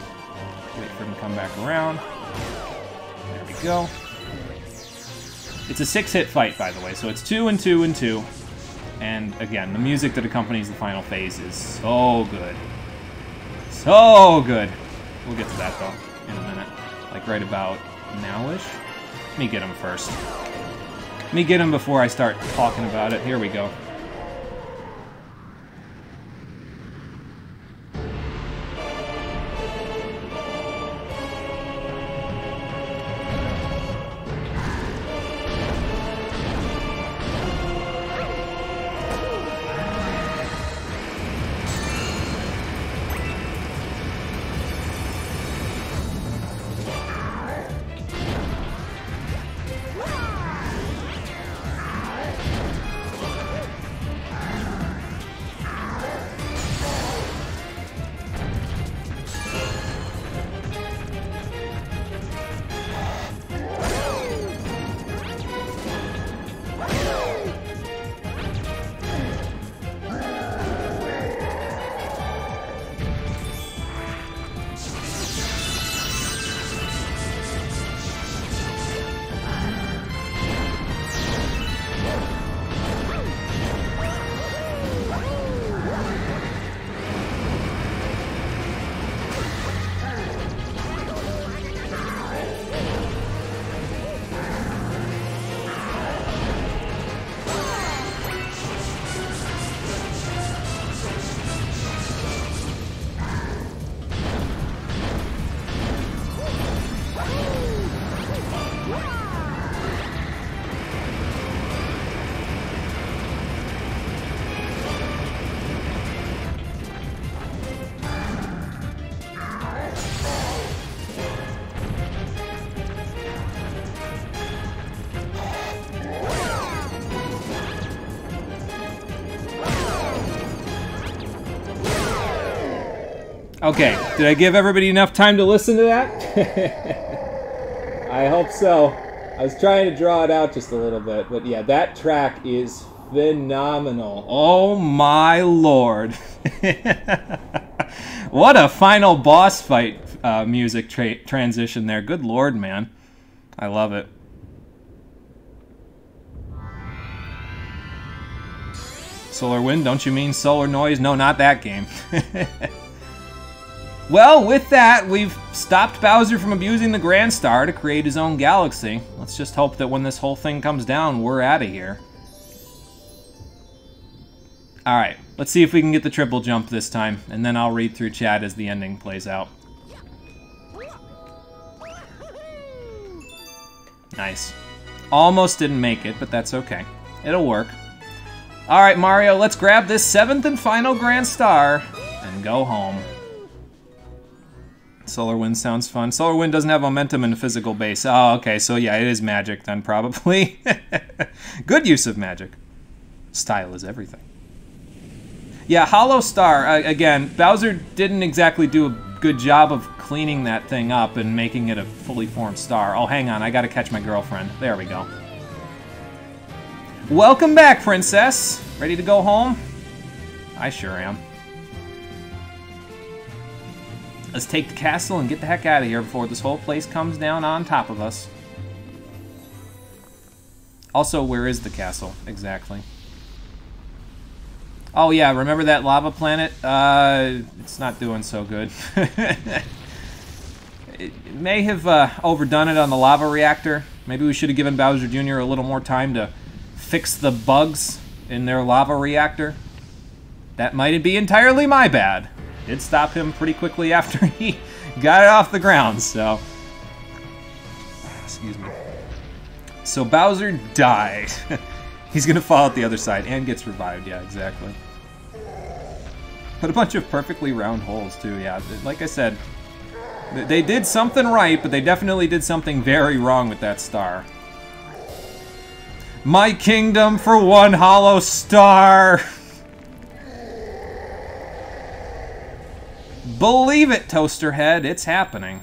Wait for him to come back around. There we go. It's a 6-hit fight, by the way, so it's 2 and 2 and 2. And again, the music that accompanies the final phase is so good. So good. We'll get to that, though, in a minute. Like right about now-ish. Let me get him first. Let me get him before I start talking about it. Here we go. Okay, did I give everybody enough time to listen to that? I hope so. I was trying to draw it out just a little bit, but yeah, that track is phenomenal. Oh my lord. What a final boss fight music transition there. Good lord, man. I love it. Solar Wind, don't you mean Solar Noise? No, not that game. Well, with that, we've stopped Bowser from abusing the Grand Star to create his own galaxy. Let's just hope that when this whole thing comes down, we're out of here. Alright, let's see if we can get the triple jump this time, and then I'll read through chat as the ending plays out. Nice. Almost didn't make it, but that's okay. It'll work. Alright, Mario, let's grab this 7th and final Grand Star and go home. Solar Wind sounds fun. Solar Wind doesn't have momentum in the physical base. Oh, okay, so yeah, it is magic then, probably. Good use of magic. Style is everything. Yeah, Hollow Star, again, Bowser didn't exactly do a good job of cleaning that thing up and making it a fully formed star. Oh, hang on, I gotta catch my girlfriend. There we go. Welcome back, Princess. Ready to go home? I sure am. Let's take the castle and get the heck out of here before this whole place comes down on top of us. Also, where is the castle, exactly? Oh yeah, remember that lava planet? It's not doing so good. It may have overdone it on the lava reactor. Maybe we should have given Bowser Jr. a little more time to fix the bugs in their lava reactor. That might be entirely my bad. Did stop him pretty quickly after he got it off the ground, so... Excuse me. So Bowser died. He's gonna fall out the other side and gets revived, yeah, exactly. But a bunch of perfectly round holes, too, yeah. Like I said, they did something right, but they definitely did something very wrong with that star. My kingdom for one hollow star! Believe it, Toaster Head, it's happening.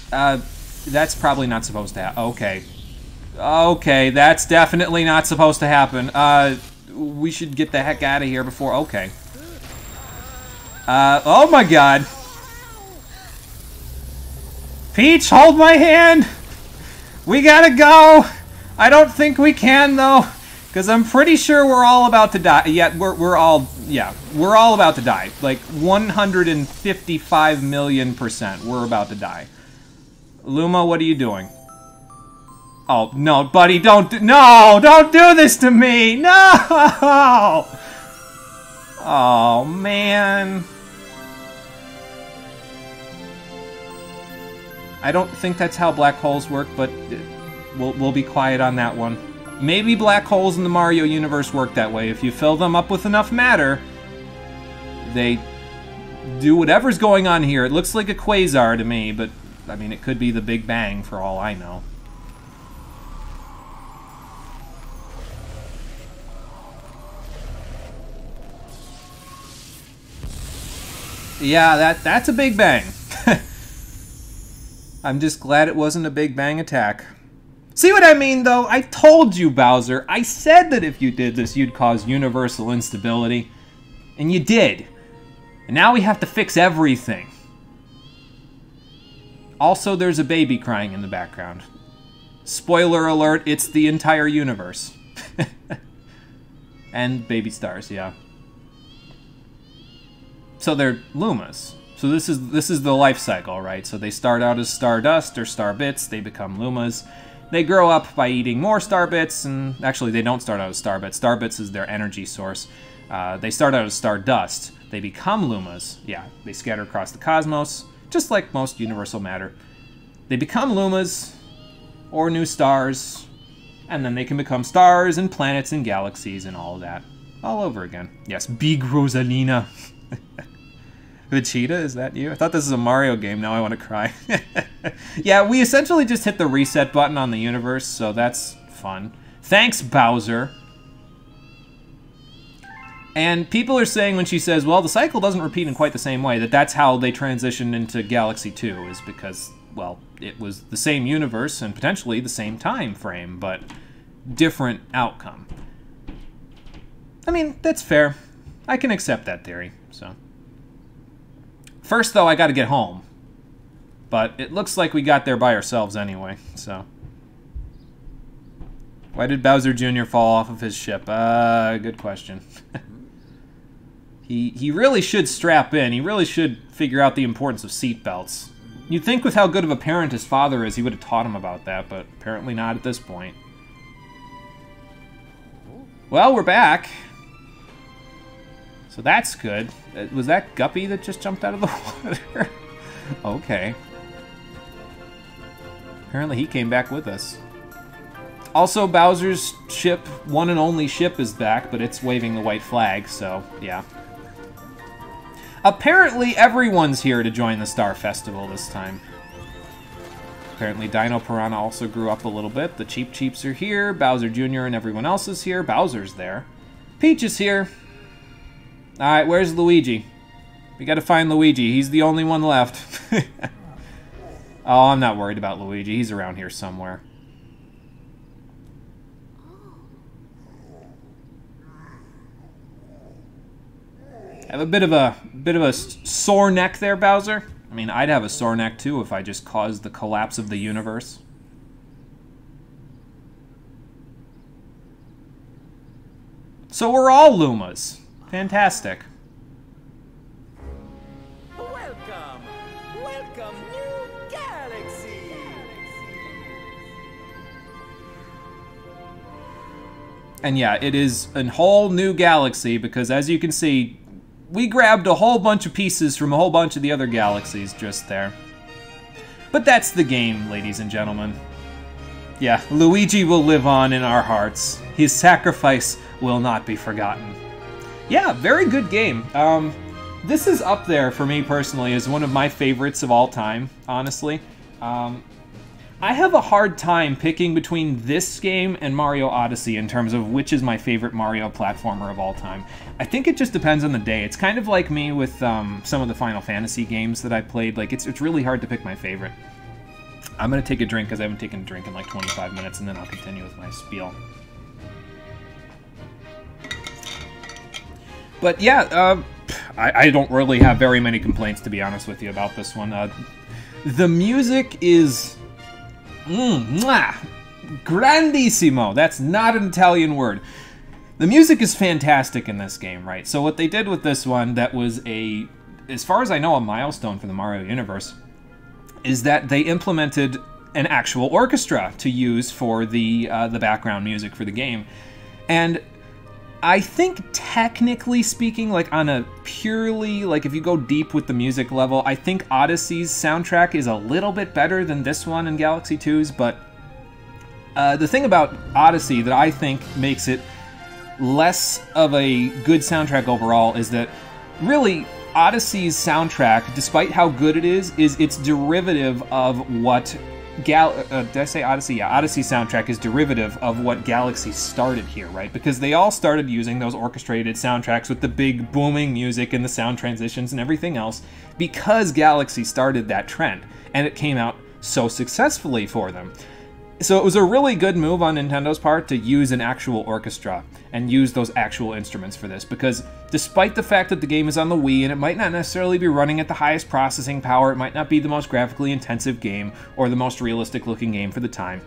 That's probably not supposed to happen. Okay. Okay, that's definitely not supposed to happen. We should get the heck out of here before... Okay. Oh my god. Peach, hold my hand! We gotta go! I don't think we can, though. Because I'm pretty sure we're all about to die. Yeah, we're all about to die. Like 155 million%. We're about to die. Luma, what are you doing? Oh no, buddy, don't do this to me. No! Oh man. I don't think that's how black holes work, but we'll be quiet on that one. Maybe black holes in the Mario universe work that way. If you fill them up with enough matter, they do whatever's going on here. It looks like a quasar to me, but, I mean, it could be the Big Bang for all I know. Yeah, that's a Big Bang. I'm just glad it wasn't a Big Bang attack. See what I mean, though? I told you, Bowser. I said that if you did this, you'd cause universal instability. And you did. And now we have to fix everything. Also, there's a baby crying in the background. Spoiler alert, it's the entire universe. And baby stars, yeah. So they're Lumas. So this is the life cycle, right? So they start out as Stardust or Star Bits, they become Lumas. They grow up by eating more Star Bits, and actually they don't start out as Star Bits. Star Bits is their energy source. They start out as Stardust. They become Lumas. Yeah, they scatter across the cosmos, just like most universal matter. They become Lumas, or new stars, and then they can become stars and planets and galaxies and all of that. All over again. Yes, Big Rosalina. Vegeta, is that you? I thought this was a Mario game, now I want to cry. Yeah, we essentially just hit the reset button on the universe, so that's fun. Thanks, Bowser. And people are saying when she says, well, the cycle doesn't repeat in quite the same way, that's how they transitioned into Galaxy 2, is because, well, it was the same universe and potentially the same time frame, but different outcome. I mean, that's fair. I can accept that theory, so. First, though, I gotta get home. But it looks like we got there by ourselves anyway, so. Why did Bowser Jr. fall off of his ship? Good question. He really should strap in. He really should figure out the importance of seatbelts. You'd think with how good of a parent his father is, he would have taught him about that, but apparently not at this point. Well, we're back. So that's good. Was that Guppy that just jumped out of the water? Okay. Apparently he came back with us. Also, Bowser's ship, one and only ship, is back, but it's waving the white flag, so yeah. Apparently everyone's here to join the Star Festival this time. Apparently Dino Piranha also grew up a little bit. The Cheep Cheeps are here, Bowser Jr. and everyone else is here. Bowser's there. Peach is here. Alright, where's Luigi? We gotta find Luigi. He's the only one left. Oh, I'm not worried about Luigi. He's around here somewhere. Have a bit of a sore neck there, Bowser. I mean, I'd have a sore neck too if I just caused the collapse of the universe. So we're all Lumas. Fantastic. Welcome, welcome, new galaxy. And yeah, it is a whole new galaxy because, as you can see, we grabbed a whole bunch of pieces from a whole bunch of the other galaxies just there. But that's the game, ladies and gentlemen. Yeah, Luigi will live on in our hearts. His sacrifice will not be forgotten. Yeah, very good game. This is up there for me personally as one of my favorites of all time, honestly. I have a hard time picking between this game and Mario Odyssey in terms of which is my favorite Mario platformer of all time. I think it just depends on the day. It's kind of like me with some of the Final Fantasy games that I played. Like, it's really hard to pick my favorite. I'm going to take a drink because I haven't taken a drink in like 25 minutes, and then I'll continue with my spiel. But yeah, I don't really have very many complaints, to be honest with you, about this one. The music is... grandissimo. That's not an Italian word. The music is fantastic in this game, right? So what they did with this one that was as far as I know, a milestone for the Mario universe, is that they implemented an actual orchestra to use for the background music for the game. And I think technically speaking, like on a purely, like if you go deep with the music level, I think Odyssey's soundtrack is a little bit better than this one in Galaxy 2's, but the thing about Odyssey that I think makes it less of a good soundtrack overall is that really Odyssey's soundtrack, despite how good it is its derivative of what did I say Odyssey? Yeah, Odyssey's soundtrack is derivative of what Galaxy started here, right? Because they all started using those orchestrated soundtracks with the big booming music and the sound transitions and everything else because Galaxy started that trend, and it came out so successfully for them. So it was a really good move on Nintendo's part to use an actual orchestra and use those actual instruments for this, because despite the fact that the game is on the Wii and it might not necessarily be running at the highest processing power, it might not be the most graphically intensive game or the most realistic looking game for the time,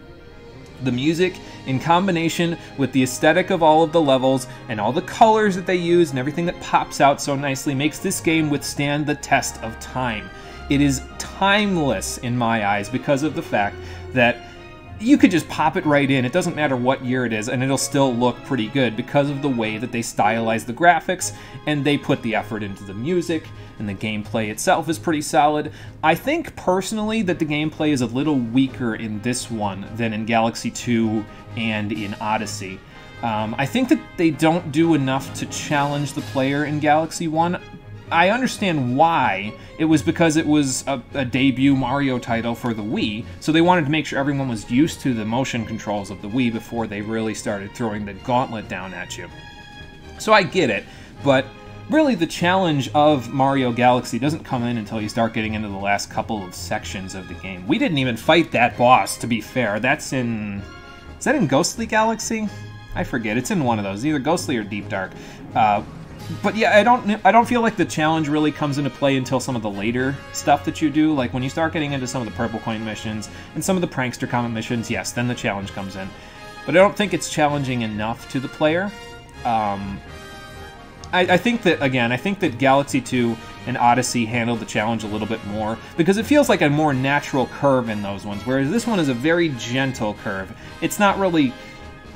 the music, in combination with the aesthetic of all of the levels and all the colors that they use and everything that pops out so nicely, makes this game withstand the test of time. It is timeless in my eyes because of the fact that you could just pop it right in, it doesn't matter what year it is, and it'll still look pretty good because of the way that they stylize the graphics and they put the effort into the music, and the gameplay itself is pretty solid. I think personally that the gameplay is a little weaker in this one than in Galaxy 2 and in Odyssey. I think that they don't do enough to challenge the player in Galaxy 1. I understand why. It was because it was a debut Mario title for the Wii, so they wanted to make sure everyone was used to the motion controls of the Wii before they really started throwing the gauntlet down at you. So I get it, But really, the challenge of Mario Galaxy doesn't come in until you start getting into the last couple of sections of the game. We didn't even fight that boss, to be fair. That's in... Is that in Ghostly Galaxy? I forget. It's in one of those, either Ghostly or Deep Dark. But yeah, I don't feel like the challenge really comes into play until some of the later stuff that you do. Like when you start getting into some of the Purple Coin missions and some of the Prankster Comet missions, yes, then the challenge comes in. But I don't think it's challenging enough to the player. I think that, again, I think that Galaxy 2 and Odyssey handled the challenge a little bit more, because it feels like a more natural curve in those ones, whereas this one is a very gentle curve. It's not really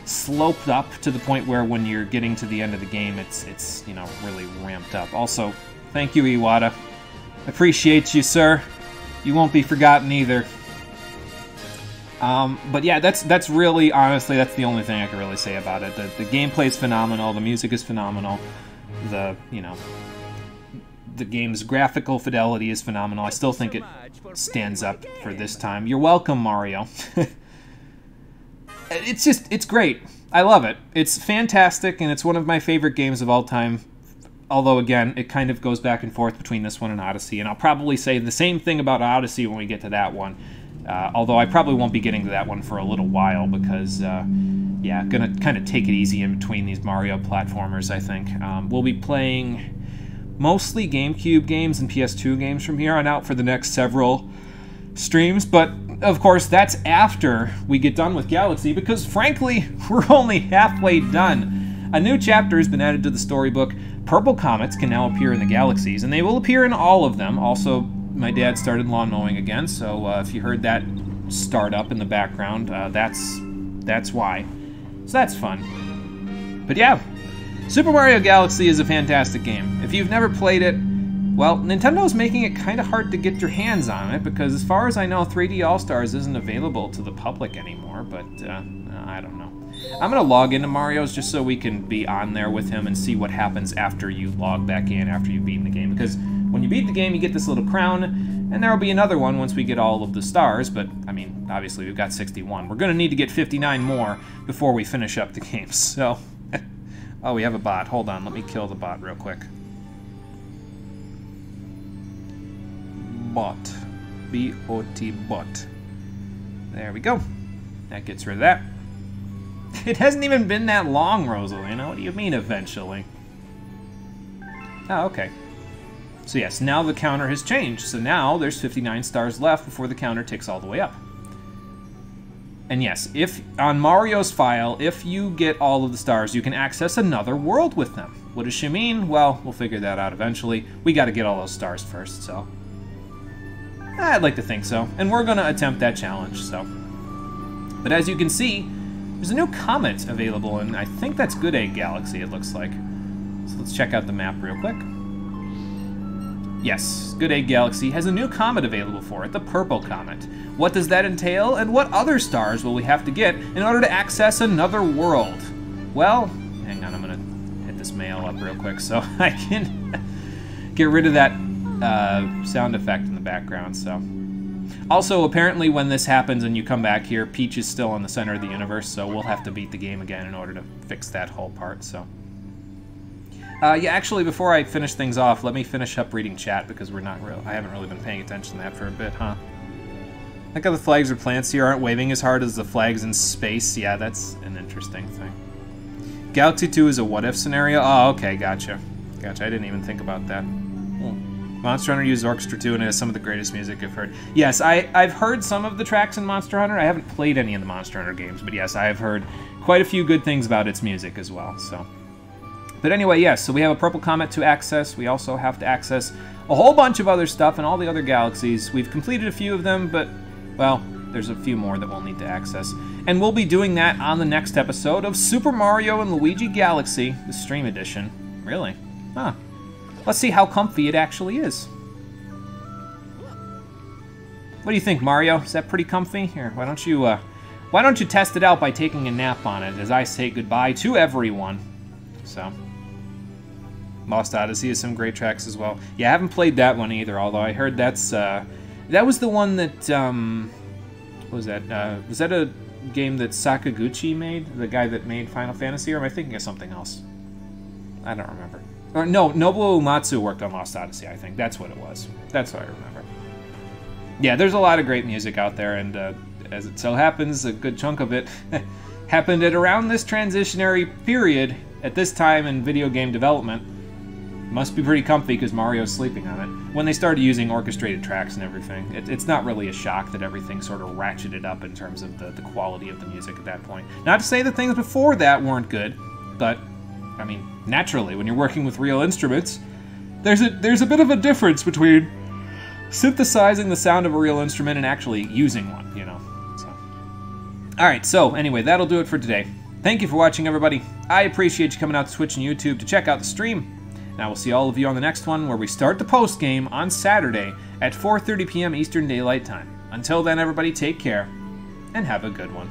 sloped up to the point where when you're getting to the end of the game, it's you know, really ramped up. Also, thank you, Iwata. Appreciate you, sir. You won't be forgotten either. But yeah, that's really, honestly, that's the only thing I can really say about it. The gameplay is phenomenal, the music is phenomenal, the game's graphical fidelity is phenomenal. I still think it stands up for this time. You're welcome, Mario. It's great. I love it. It's fantastic, and it's one of my favorite games of all time. Although, again, it kind of goes back and forth between this one and Odyssey, and I'll probably say the same thing about Odyssey when we get to that one. Although I probably won't be getting to that one for a little while because, yeah, gonna kind of take it easy in between these Mario platformers, I think. We'll be playing mostly GameCube games and PS2 games from here on out for the next several streams, but of course that's after we get done with Galaxy, because frankly, we're only halfway done. A new chapter has been added to the storybook. Purple comets can now appear in the galaxies, and they will appear in all of them. Also, my dad started lawn mowing again, so if you heard that start up in the background, that's why. So that's fun. But yeah, Super Mario Galaxy is a fantastic game. If you've never played it, well, Nintendo's making it kind of hard to get your hands on it, because as far as I know, 3D All-Stars isn't available to the public anymore, but I don't know. I'm going to log into Mario's just so we can be on there with him and see what happens after you log back in, after you've beaten the game, because when you beat the game, you get this little crown, and there will be another one once we get all of the stars, but, I mean, obviously we've got 61. We're going to need to get 59 more before we finish up the game, so... Oh, we have a bot. Hold on, let me kill the bot real quick. Bot. B-O-T, bot. There we go. That gets rid of that. It hasn't even been that long, Rosalina. What do you mean, eventually? Oh, okay. So yes, now the counter has changed. So now there's 59 stars left before the counter ticks all the way up. And yes, if on Mario's file, if you get all of the stars, you can access another world with them. What does she mean? Well, we'll figure that out eventually. We got to get all those stars first, so... I'd like to think so. And we're going to attempt that challenge, so... But as you can see, there's a new comet available, and I think that's Good Egg Galaxy, it looks like. So let's check out the map real quick. Yes, Good Egg Galaxy has a new comet available for it, the Purple Comet. What does that entail, and what other stars will we have to get in order to access another world? Well, hang on, I'm going to hit this mail up real quick so I can get rid of that sound effect in the background, so... Also, apparently when this happens and you come back here, Peach is still in the center of the universe, so we'll have to beat the game again in order to fix that whole part, so... yeah, actually, before I finish things off, let me finish up reading chat, because I haven't really been paying attention to that for a bit, huh? Like how the flags or plants here aren't waving as hard as the flags in space. Yeah, that's an interesting thing. Galaxy 2 is a what-if scenario? Oh, okay, gotcha. Gotcha, I didn't even think about that. Monster Hunter used Orchestra 2 and it has some of the greatest music I've heard. Yes, I've heard some of the tracks in Monster Hunter. I haven't played any of the Monster Hunter games, but yes, I have heard quite a few good things about its music as well, so... But anyway, yes, so we have a Purple Comet to access. We also have to access a whole bunch of other stuff in all the other galaxies. We've completed a few of them, but, well, there's a few more that we'll need to access. And we'll be doing that on the next episode of Super Mario and Luigi Galaxy, the Stream Edition. Really? Huh. Let's see how comfy it actually is. What do you think, Mario? Is that pretty comfy? Here, why don't you test it out by taking a nap on it as I say goodbye to everyone. So... Lost Odyssey has some great tracks as well. Yeah, I haven't played that one either, although I heard that's, that was the one that, what was that? Was that a game that Sakaguchi made? The guy that made Final Fantasy, or am I thinking of something else? I don't remember. Or no, Nobuo Uematsu worked on Lost Odyssey, I think. That's what it was. That's what I remember. Yeah, there's a lot of great music out there, and as it so happens, a good chunk of it happened at around this transitionary period at this time in video game development. Must be pretty comfy because Mario's sleeping on it. When they started using orchestrated tracks and everything, it's not really a shock that everything sort of ratcheted up in terms of the quality of the music at that point. Not to say that things before that weren't good, but, I mean, naturally, when you're working with real instruments, there's a bit of a difference between synthesizing the sound of a real instrument and actually using one, you know. So. Alright, so anyway, that'll do it for today. Thank you for watching, everybody. I appreciate you coming out to Twitch and YouTube to check out the stream. And I will see all of you on the next one, where we start the post-game on Saturday at 4:30 p.m. Eastern Daylight Time. Until then, everybody, take care, and have a good one.